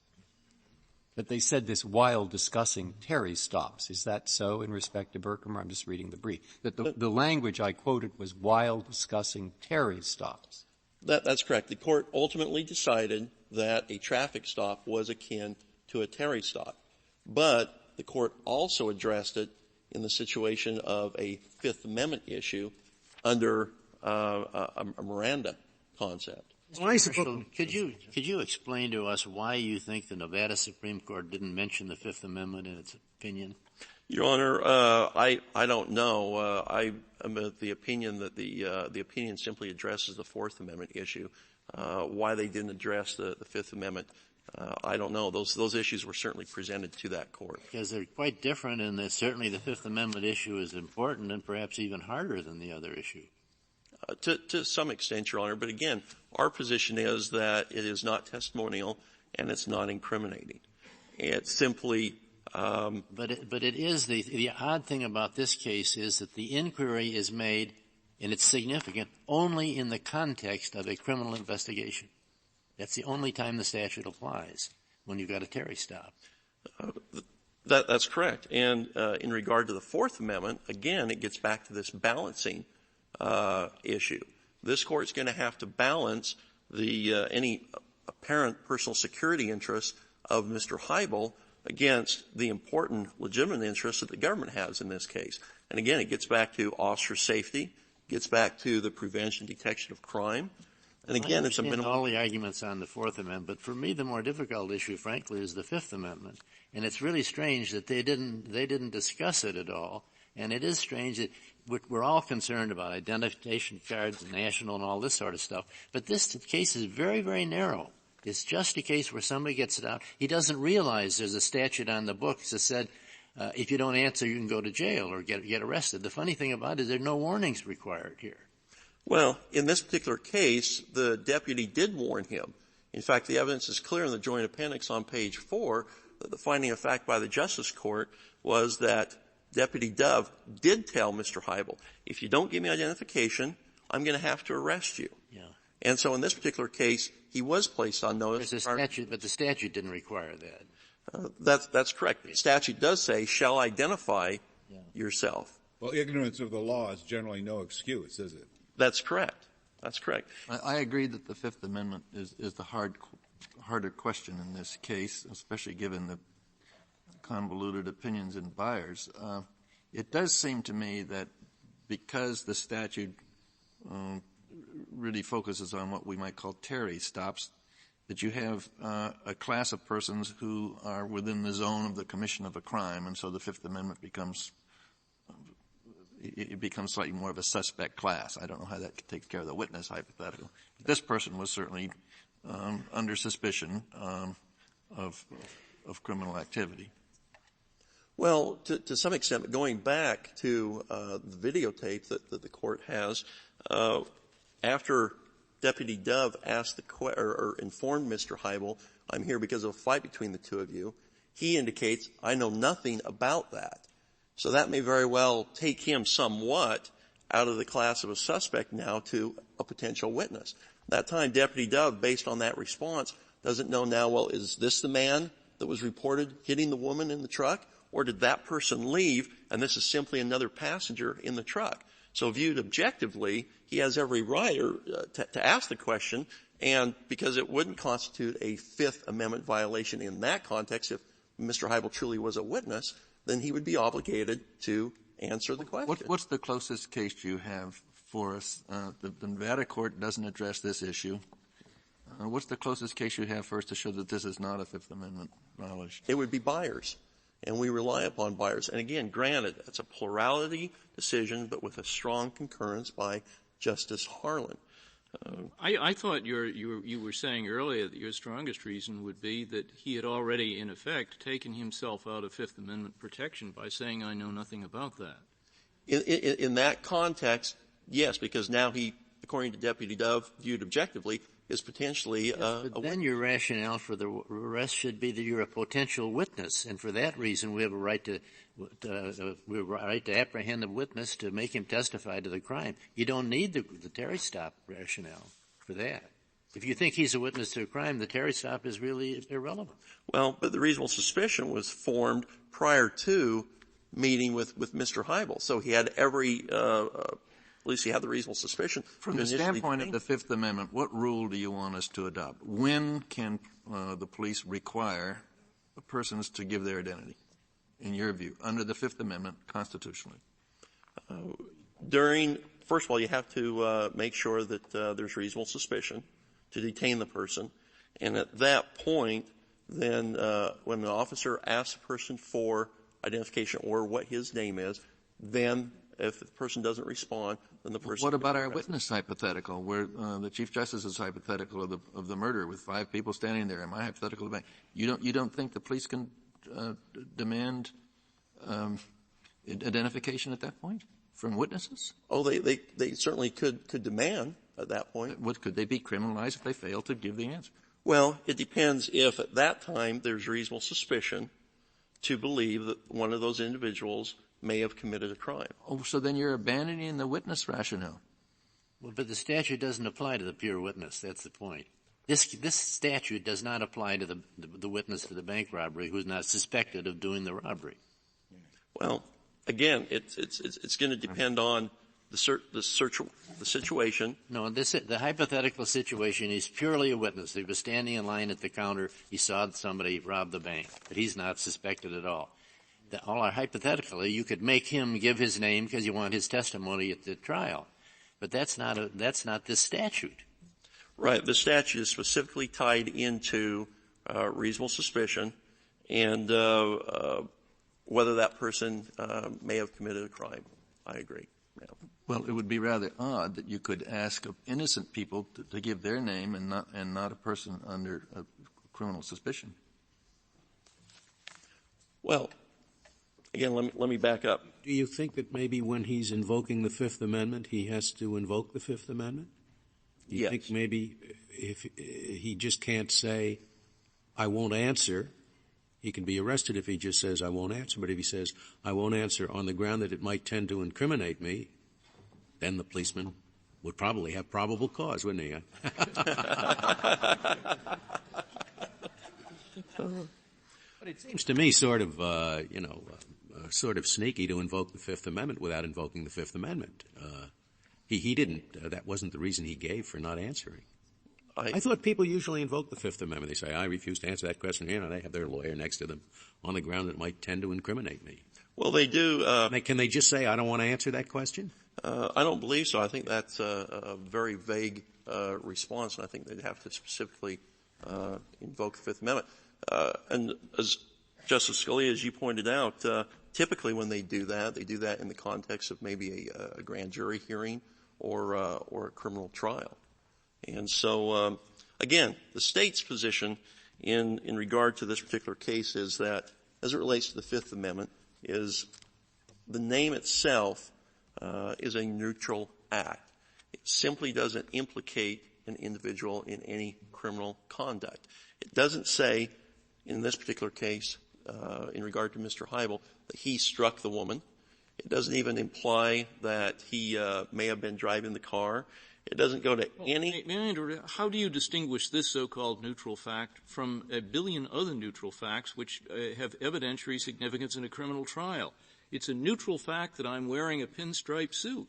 S11: But they said this while discussing Terry stops. Is that so in respect to Berkemer? I'm just reading the brief. That the language I quoted was while discussing Terry stops.
S10: That's correct. The court ultimately decided that a traffic stop was akin to a Terry stop. But the court also addressed it in the situation of a Fifth Amendment issue under a Miranda concept.
S9: Could you explain to us why you think the Nevada Supreme Court didn't mention the Fifth Amendment in its opinion?
S10: Your Honor, I don't know. I am of the opinion that the opinion simply addresses the Fourth Amendment issue. Why they didn't address the Fifth Amendment, I don't know. Those issues were certainly presented to that court.
S9: Because they're quite different, and that certainly the Fifth Amendment issue is important and perhaps even harder than the other issue.
S10: To some extent, Your Honor, but again, our position is that it is not testimonial and it's not incriminating. It's simply
S9: But it is the odd thing about this case is that the inquiry is made, and it's significant, only in the context of a criminal investigation. That's the only time the statute applies, when you've got a Terry stop.
S10: That's correct. And in regard to the Fourth Amendment, again, it gets back to this balancing issue. This court's going to have to balance the any apparent personal security interests of Mr. Hiibel against the important legitimate interests that the government has in this case. And again, it gets back to officer safety, gets back to the prevention, detection of crime. And again, it's a minimal.
S9: All the arguments on the Fourth Amendment, but for me, the more difficult issue, frankly, is the Fifth Amendment. And it's really strange that they didn't discuss it at all. And it is strange that we're all concerned about identification cards, national, and all this sort of stuff. But this case is very, very narrow. It's just a case where somebody gets it out. He doesn't realize there's a statute on the books that said, if you don't answer, you can go to jail or get arrested. The funny thing about it is there are no warnings required here.
S10: Well, in this particular case, the deputy did warn him. In fact, the evidence is clear in the joint appendix on page 4 that the finding of fact by the Justice Court was that Deputy Dove did tell Mr. Hiibel, if you don't give me identification, I'm going to have to arrest you.
S9: Yeah.
S10: And so in this particular case, he was placed on notice.
S9: There's a statute, but the statute didn't require that.
S10: That's correct. The statute does say, shall identify yourself.
S1: Well, ignorance of the law is generally no excuse, is it?
S10: That's correct. That's correct.
S5: I agree that the Fifth Amendment is the harder question in this case, especially given the convoluted opinions in Byers. It does seem to me that because the statute really focuses on what we might call Terry stops, that you have a class of persons who are within the zone of the commission of a crime, and so the Fifth Amendment becomes slightly more of a suspect class. I don't know how that takes care of the witness hypothetical. This person was certainly under suspicion of of criminal activity.
S10: Well, to some extent, going back to the videotape that the court has, after Deputy Dove asked or informed Mr. Hiibel, "I'm here because of a fight between the two of you," he indicates, "I know nothing about that." So that may very well take him somewhat out of the class of a suspect now to a potential witness. That time, Deputy Dove, based on that response, doesn't know now, well, is this the man that was reported hitting the woman in the truck? Or did that person leave, and this is simply another passenger in the truck? So viewed objectively, he has every right to ask the question, and because it wouldn't constitute a Fifth Amendment violation in that context, if Mr. Hiibel truly was a witness, then he would be obligated to answer the question.
S5: What's the closest case you have for us? The Nevada court doesn't address this issue. What's the closest case you have for us to show that this is not a Fifth Amendment violation?
S10: It would be Byers. And we rely upon Byers. And again, granted, it's a plurality decision, but with a strong concurrence by Justice Harlan.
S7: I thought you were saying earlier that your strongest reason would be that he had already, in effect, taken himself out of Fifth Amendment protection by saying, "I know nothing about that."
S10: In that context, yes, because now he, according to Deputy Dove, viewed objectively, is potentially
S9: but then your rationale for the arrest should be that you're a potential witness, and for that reason we have a right to apprehend the witness to make him testify to the crime. You don't need the Terry stop rationale for that. If you think he's a witness to a crime, the Terry stop is really irrelevant.
S10: Well, but the reasonable suspicion was formed prior to meeting with Mr. Hiibel, so he had every at least he had the reasonable suspicion.
S5: From the standpoint of the Fifth Amendment, what rule do you want us to adopt? When can the police require persons to give their identity, in your view, under the Fifth Amendment constitutionally?
S10: First of all, you have to make sure that there's reasonable suspicion to detain the person. And at that point, then when the officer asks the person for identification or what his name is, then if the person doesn't respond, then the person.
S5: What about our witness hypothetical, where the Chief Justice's hypothetical of the murder with 5 people standing there? My hypothetical debate. You don't think the police can demand identification at that point from witnesses?
S10: Oh, they certainly could demand at that point.
S5: Could they be criminalized if they fail to give the answer?
S10: Well, it depends if at that time there's reasonable suspicion to believe that one of those individuals may have committed a crime.
S5: Oh, so then you're abandoning the witness rationale.
S9: Well, but the statute doesn't apply to the pure witness. That's the point. This statute does not apply to the witness to the bank robbery who's not suspected of doing the robbery.
S10: Well, again, it's going to depend on the situation.
S9: No, the hypothetical situation, he's purely a witness. He was standing in line at the counter. He saw somebody rob the bank, but he's not suspected at all. Hypothetically, you could make him give his name because you want his testimony at the trial, but that's not this statute.
S10: Right. The statute is specifically tied into reasonable suspicion and whether that person may have committed a crime. I agree. Yeah.
S5: Well, it would be rather odd that you could ask innocent people to give their name and not a person under criminal suspicion.
S10: Well, again, let me back up.
S4: Do you think that maybe when he's invoking the Fifth Amendment, he has to invoke the Fifth Amendment? Do you think maybe if he just can't say, "I won't answer," he can be arrested if he just says, "I won't answer." But if he says, "I won't answer," on the ground that it might tend to incriminate me, then the policeman would probably have probable cause, wouldn't he? But it seems to me sort of, sort of sneaky to invoke the Fifth Amendment without invoking the Fifth Amendment. He didn't. That wasn't the reason he gave for not answering. I thought people usually invoke the Fifth Amendment. They say, "I refuse to answer that question." They have their lawyer next to them on the ground that it might tend to incriminate me.
S10: Well, they do.
S4: Can they just say, "I don't want to answer that question"?
S10: I don't believe so. I think that's a very vague response, and I think they'd have to specifically invoke the Fifth Amendment. And as Justice Scalia, as you pointed out, typically when they do that in the context of maybe a grand jury hearing or a criminal trial. And so, again, the state's position in regard to this particular case is that, as it relates to the Fifth Amendment, is the name itself is a neutral act. It simply doesn't implicate an individual in any criminal conduct. It doesn't say, in this particular case, in regard to Mr. Hiibel, that he struck the woman. It doesn't even imply that he may have been driving the car. It doesn't go to any...
S7: May I interrupt? How do you distinguish this so-called neutral fact from a billion other neutral facts which have evidentiary significance in a criminal trial? It's a neutral fact that I'm wearing a pinstripe suit.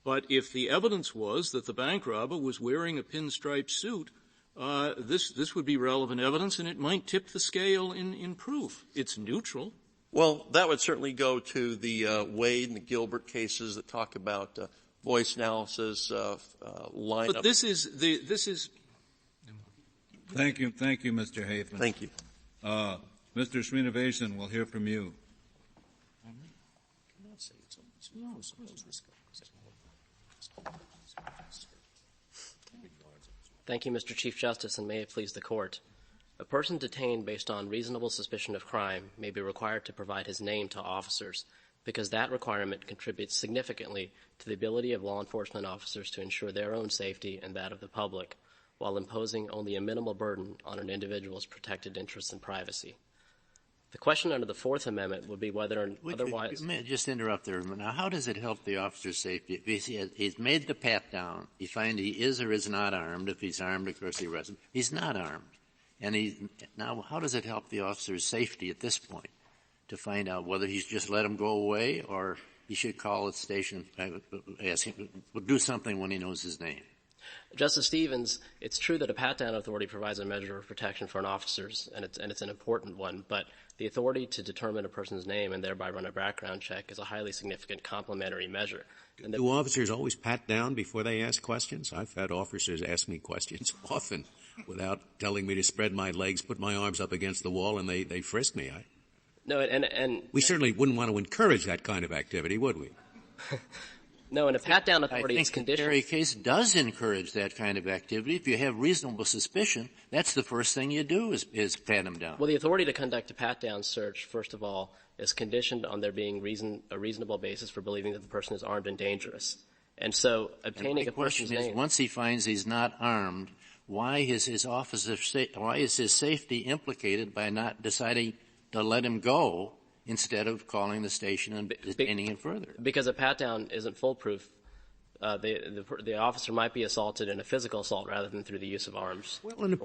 S7: But if the evidence was that the bank robber was wearing a pinstripe suit, this would be relevant evidence, and it might tip the scale in proof. It's neutral.
S10: Well, that would certainly go to the Wade and the Gilbert cases that talk about voice analysis, lineup.
S7: But this is.
S1: Thank you, Mr. Hafen.
S10: Thank you.
S1: Mr. Srinivasan, we'll hear from you.
S12: Thank you, Mr. Chief Justice, and may it please the Court. A person detained based on reasonable suspicion of crime may be required to provide his name to officers because that requirement contributes significantly to the ability of law enforcement officers to ensure their own safety and that of the public, while imposing only a minimal burden on an individual's protected interests and privacy. The question under the Fourth Amendment would be whether or otherwise...
S9: May I just interrupt there. Now, how does it help the officer's safety? If he's made the pat-down, you find he is or is not armed. If he's armed, of course, he arrests him. He's not armed. Now, how does it help the officer's safety at this point to find out whether he's just let him go away or he should call the station, ask him, do something when he knows his name?
S12: Justice Stevens, it's true that a pat-down authority provides a measure of protection for an officer's, and it's an important one, but the authority to determine a person's name and thereby run a background check is a highly significant complementary measure.
S4: And do officers always pat down before they ask questions? I've had officers ask me questions often without telling me to spread my legs, put my arms up against the wall, and they frisk me. We certainly wouldn't want to encourage that kind of activity, would we?
S12: No, and a pat-down authority is conditioned.
S9: I think the Terry case does encourage that kind of activity. If you have reasonable suspicion, that's the first thing you do is pat him down.
S12: Well, the authority to conduct a pat-down search, first of all, is conditioned on there being a reasonable basis for believing that the person is armed and dangerous. And so obtaining a person's name...
S9: My question is, once he finds he's not armed, why is his safety implicated by not deciding to let him go instead of calling the station and detaining him further?
S12: Because a pat-down isn't foolproof. The officer might be assaulted in a physical assault rather than through the use of arms.
S4: Well, and a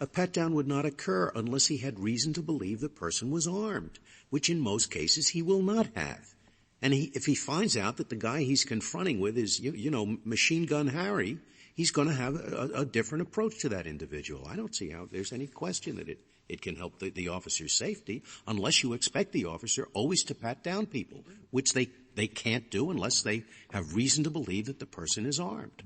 S4: pat-down would not occur unless he had reason to believe the person was armed, which in most cases he will not have. And if he finds out that the guy he's confronting with is, Machine Gun Harry, he's going to have a different approach to that individual. I don't see how there's any question that it can help the officer's safety unless you expect the officer always to pat down people, which they can't do unless they have reason to believe that the person is armed.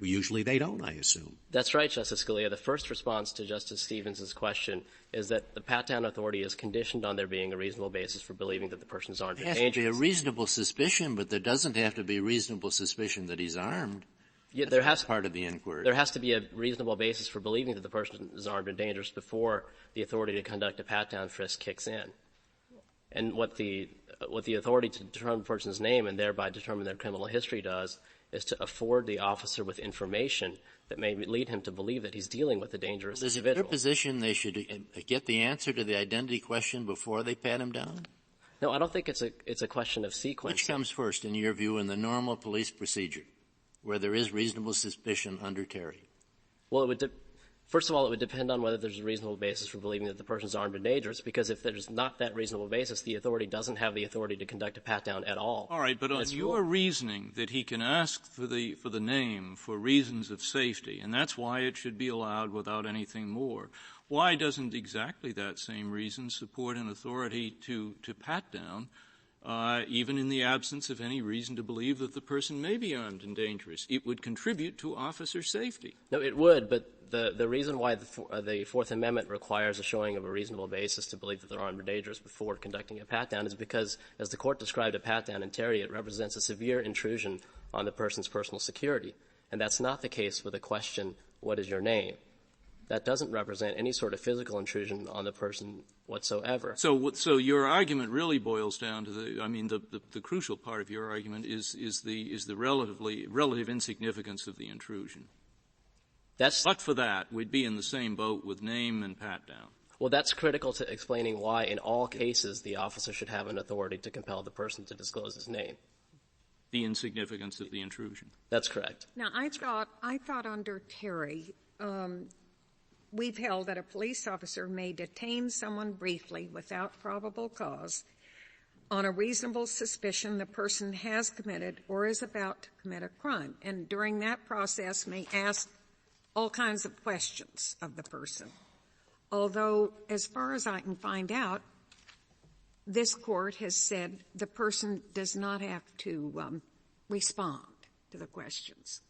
S4: Usually they don't, I assume.
S12: That's right, Justice Scalia. The first response to Justice Stevens' question is that the pat-down authority is conditioned on there being a reasonable basis for believing that the person is armed and dangerous.
S9: There has to be a reasonable suspicion, but there doesn't have to be reasonable suspicion that he's armed.
S12: Yeah,
S9: part of the inquiry.
S12: There has to be a reasonable basis for believing that the person is armed and dangerous before the authority to conduct a pat-down frisk kicks in. And what the authority to determine the person's name and thereby determine their criminal history does is to afford the officer with information that may lead him to believe that he's dealing with a dangerous individual.
S9: Is it their position they should get the answer to the identity question before they pat him down?
S12: No, I don't think it's a question of sequence.
S9: Which comes first, in your view, in the normal police procedure, where there is reasonable suspicion under Terry?
S12: Well, first of all, it would depend on whether there's a reasonable basis for believing that the person's armed and dangerous, because if there's not that reasonable basis, the authority doesn't have the authority to conduct a pat-down at all.
S7: All right, but on your reasoning that he can ask for the name for reasons of safety, and that's why it should be allowed without anything more, why doesn't exactly that same reason support an authority to pat down even in the absence of any reason to believe that the person may be armed and dangerous? It would contribute to officer safety.
S12: No, it would, but the reason why the Fourth Amendment requires a showing of a reasonable basis to believe that they're armed and dangerous before conducting a pat-down is because, as the Court described a pat-down in Terry, it represents a severe intrusion on the person's personal security. And that's not the case with a question, what is your name? that doesn't represent any sort of physical intrusion on the person whatsoever.
S7: So your argument really boils down to the crucial part of your argument is the relative insignificance of the intrusion. But for that, we'd be in the same boat with name and pat down.
S12: Well, that's critical to explaining why in all cases the officer should have an authority to compel the person to disclose his name.
S7: The insignificance of the intrusion.
S12: That's correct.
S3: Now, I thought under Terry, we've held that a police officer may detain someone briefly without probable cause on a reasonable suspicion the person has committed or is about to commit a crime, and during that process may ask all kinds of questions of the person. Although, as far as I can find out, this court has said the person does not have to respond to the questions.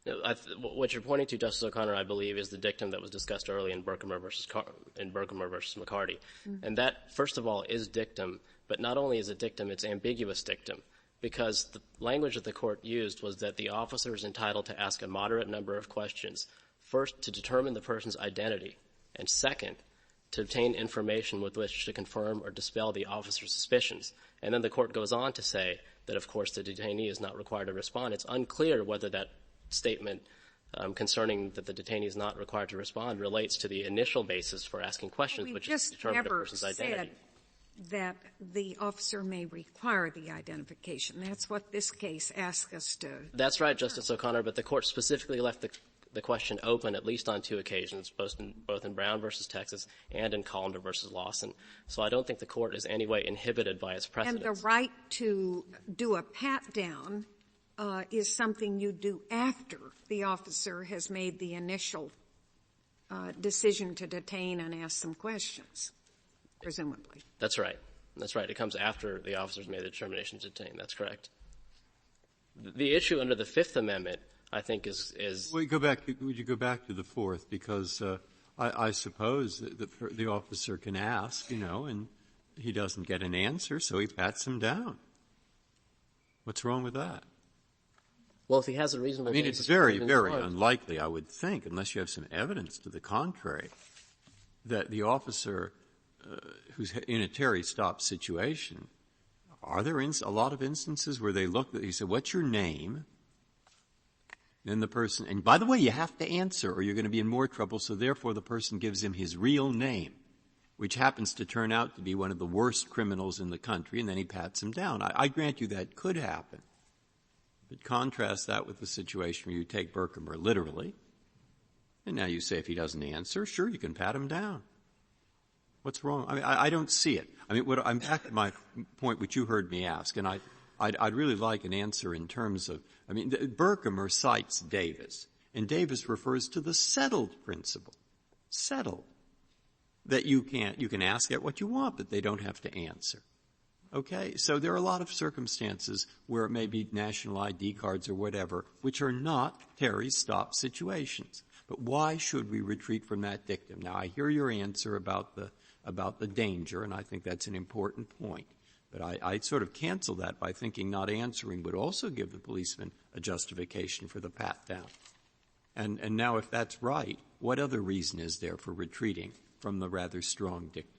S12: No, what you're pointing to, Justice O'Connor, I believe, is the dictum that was discussed early in Berkmer versus McCarty. Mm-hmm. And that, first of all, is dictum, but not only is it dictum, it's ambiguous dictum, because the language that the court used was that the officer is entitled to ask a moderate number of questions, first to determine the person's identity, and second, to obtain information with which to confirm or dispel the officer's suspicions. And then the court goes on to say that, of course, the detainee is not required to respond. It's unclear whether that statement concerning that the detainee is not required to respond relates to the initial basis for asking questions, which is to determine the person's identity.
S3: Said that the officer may require the identification. That's what this case asks us to.
S12: That's right, Justice O'Connor, but the court specifically left the question open at least on two occasions, both in Brown versus Texas and in Colander versus Lawson. So I don't think the court is any way inhibited by its precedents.
S3: And the right to do a pat-down is something you do after the officer has made the initial decision to detain and ask some questions, presumably.
S12: That's right. That's right. It comes after the officer's made the determination to detain. That's correct. The issue under the Fifth Amendment, I think, is
S11: Would you go back to the Fourth? Because I suppose that the officer can ask, and he doesn't get an answer, so he pats him down. What's wrong with that?
S12: Well, if he has a reasonable basis.
S11: It's very, very unlikely, I would think, unless you have some evidence to the contrary, that the officer who's in a Terry stop situation, are there a lot of instances where he said, "What's your name?" Then the person, and by the way, you have to answer or you're going to be in more trouble, so therefore the person gives him his real name, which happens to turn out to be one of the worst criminals in the country, and then he pats him down. I grant you that could happen. But contrast that with the situation where you take Berkmer literally, and now you say if he doesn't answer, sure, you can pat him down. What's wrong? I don't see it. I'm back to my point, which you heard me ask, and I'd really like an answer in terms of, Berkmer cites Davis, and Davis refers to the settled principle, that you can ask at what you want, but they don't have to answer. Okay? So there are a lot of circumstances where it may be national ID cards or whatever, which are not Terry stop situations. But why should we retreat from that dictum? Now, I hear your answer about the danger, and I think that's an important point. But I sort of cancel that by thinking not answering would also give the policeman a justification for the pat-down. And now, if that's right, what other reason is there for retreating from the rather strong dictum?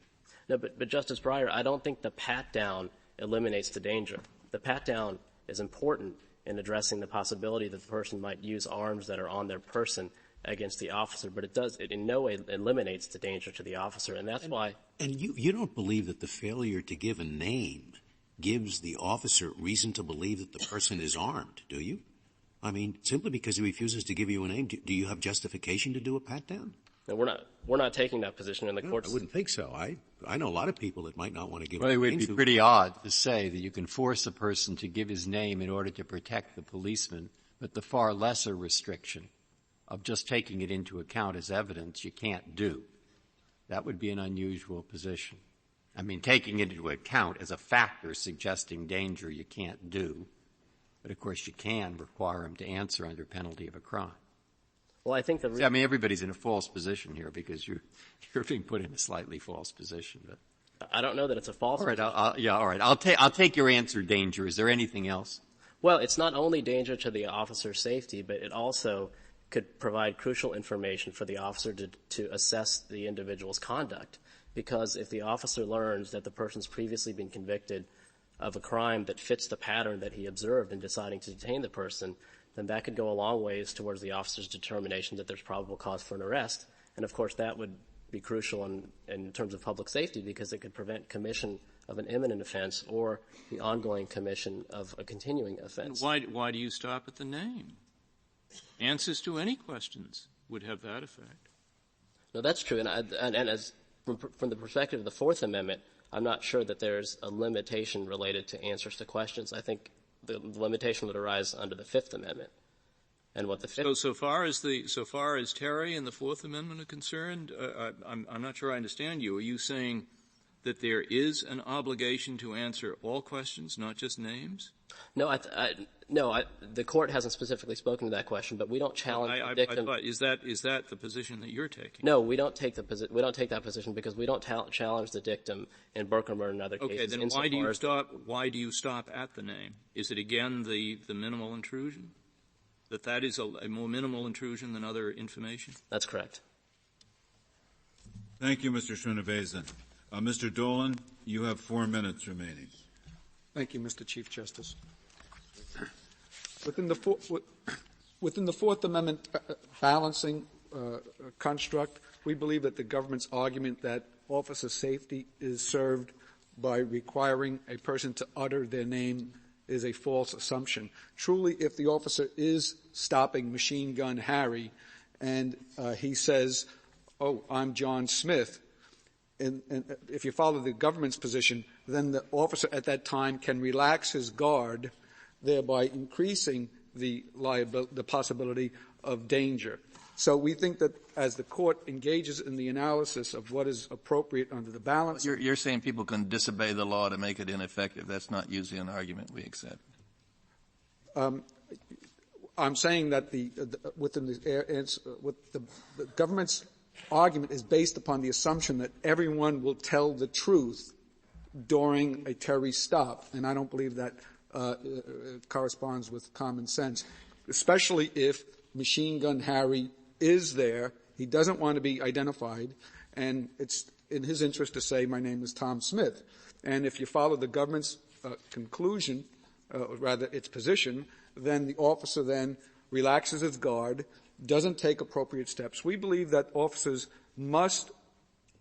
S12: No, but Justice Breyer, I don't think the pat-down eliminates the danger. The pat-down is important in addressing the possibility that the person might use arms that are on their person against the officer, but it in no way eliminates the danger to the officer, and that's why.
S8: And you don't believe that the failure to give a name gives the officer reason to believe that the person is armed, do you? Simply because he refuses to give you a name, do you have justification to do a pat-down?
S12: No, we're not taking that position in the courts.
S8: I wouldn't think so. I know a lot of people that might not want to give a
S11: name.
S8: Well,
S11: it would be pretty odd to say that you can force a person to give his name in order to protect the policeman, but the far lesser restriction of just taking it into account as evidence you can't do. That would be an unusual position. Taking it into account as a factor suggesting danger you can't do, but of course you can require him to answer under penalty of a crime.
S12: Well, I think
S11: everybody's in a false position here because you're being put in a slightly false position. But
S12: I don't know that it's a false position.
S11: All right. I'll take your answer, danger. Is there anything else?
S12: Well, it's not only danger to the officer's safety, but it also could provide crucial information for the officer to assess the individual's conduct. Because if the officer learns that the person's previously been convicted of a crime that fits the pattern that he observed in deciding to detain the person, then that could go a long ways towards the officer's determination that there's probable cause for an arrest. And, of course, that would be crucial in terms of public safety because it could prevent commission of an imminent offense or the ongoing commission of a continuing offense.
S7: And why do you stop at the name? Answers to any questions would have that effect.
S12: No, that's true. And as from the perspective of the Fourth Amendment, I'm not sure that there's a limitation related to answers to questions. I think the limitation would arise under the Fifth Amendment. And what the Fifth
S7: so far as Terry and the Fourth Amendment are concerned, I'm not sure I understand you. Are you saying that there is an obligation to answer all questions, not just names?
S12: No, the court hasn't specifically spoken to that question, but we don't challenge the dictum.
S7: Is that the position that you're taking?
S12: No, we don't take that position because we don't challenge the dictum in Berkmer and other cases.
S7: Okay, then why do you stop at the name? Is it again the minimal intrusion? That is a more minimal intrusion than other information?
S12: That's correct.
S1: Thank you, Mr. Srinivasan. Mr. Dolan, you have 4 minutes remaining.
S2: Thank you, Mr. Chief Justice. Within the Fourth Amendment balancing construct, we believe that the government's argument that officer safety is served by requiring a person to utter their name is a false assumption. Truly, if the officer is stopping Machine Gun Harry and he says, "Oh, I'm John Smith," and if you follow the government's position, then the officer at that time can relax his guard, thereby increasing the possibility of danger. So we think that as the court engages in the analysis of what is appropriate under the balance.
S5: You're saying people can disobey the law to make it ineffective. That's not usually an argument we accept.
S2: I'm saying that the government's argument is based upon the assumption that everyone will tell the truth during a Terry stop, and I don't believe that corresponds with common sense, especially if Machine Gun Harry is there. He doesn't want to be identified, and it's in his interest to say, "My name is Tom Smith." And if you follow the government's conclusion, or rather its position, then the officer then relaxes his guard, doesn't take appropriate steps. We believe that officers must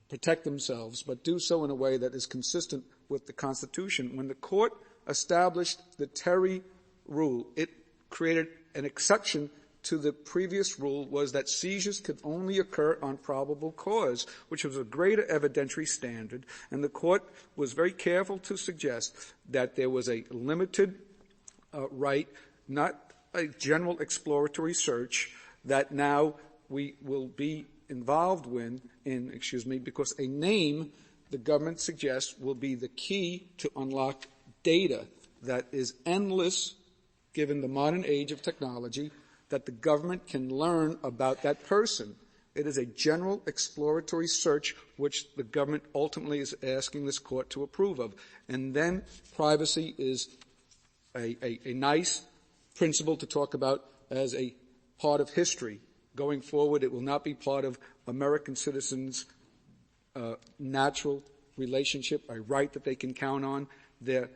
S2: protect themselves, but do so in a way that is consistent with the Constitution. When the court established the Terry rule, it created an exception to the previous rule, was that seizures could only occur on probable cause, which was a greater evidentiary standard, and the court was very careful to suggest that there was a limited right, not a general exploratory search, that now we will be involved because a name, the government suggests, will be the key to unlock data that is endless, given the modern age of technology, that the government can learn about that person. It is a general exploratory search which the government ultimately is asking this court to approve of. And then privacy is a nice principle to talk about as a part of history. Going forward, it will not be part of American citizens' natural relationship, a right that they can count on. Their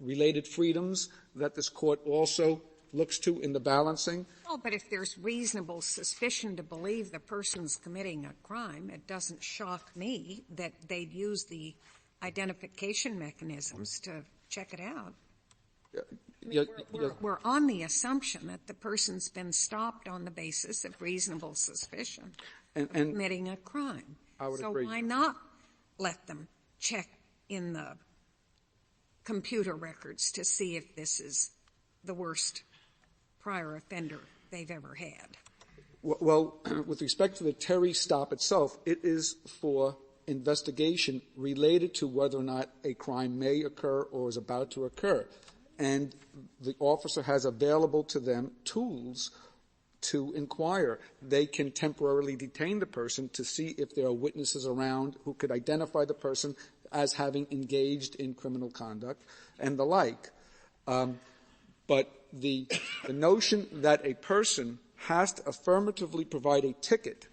S2: related freedoms that this court also looks to in the balancing.
S3: Oh, but if there's reasonable suspicion to believe the person's committing a crime, it doesn't shock me that they'd use the identification mechanisms to check it out. We're on the assumption that the person's been stopped on the basis of reasonable suspicion of committing a crime.
S2: I would
S3: so
S2: agree.
S3: Why not let them check in the computer records to see if this is the worst prior offender they've ever had?
S2: Well, with respect to the Terry stop itself, it is for investigation related to whether or not a crime may occur or is about to occur. And the officer has available to them tools to inquire. They can temporarily detain the person to see if there are witnesses around who could identify the person as having engaged in criminal conduct and the like. But the notion that a person has to affirmatively provide a ticket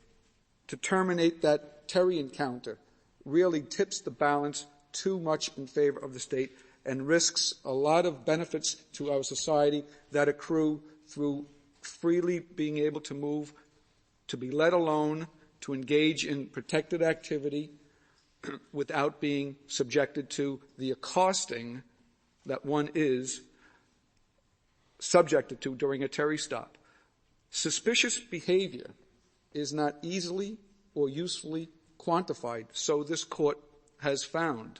S2: to terminate that Terry encounter really tips the balance too much in favor of the state and risks a lot of benefits to our society that accrue through freely being able to move, to be let alone, to engage in protected activity without being subjected to the accosting that one is subjected to during a Terry stop. Suspicious behavior is not easily or usefully quantified, so this court has found.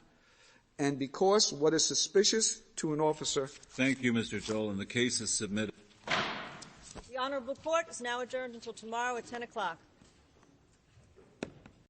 S2: And because what is suspicious to an officer...
S1: Thank you, Mr. Dolan. The case is submitted.
S13: The Honorable Court is now adjourned until tomorrow at 10 o'clock.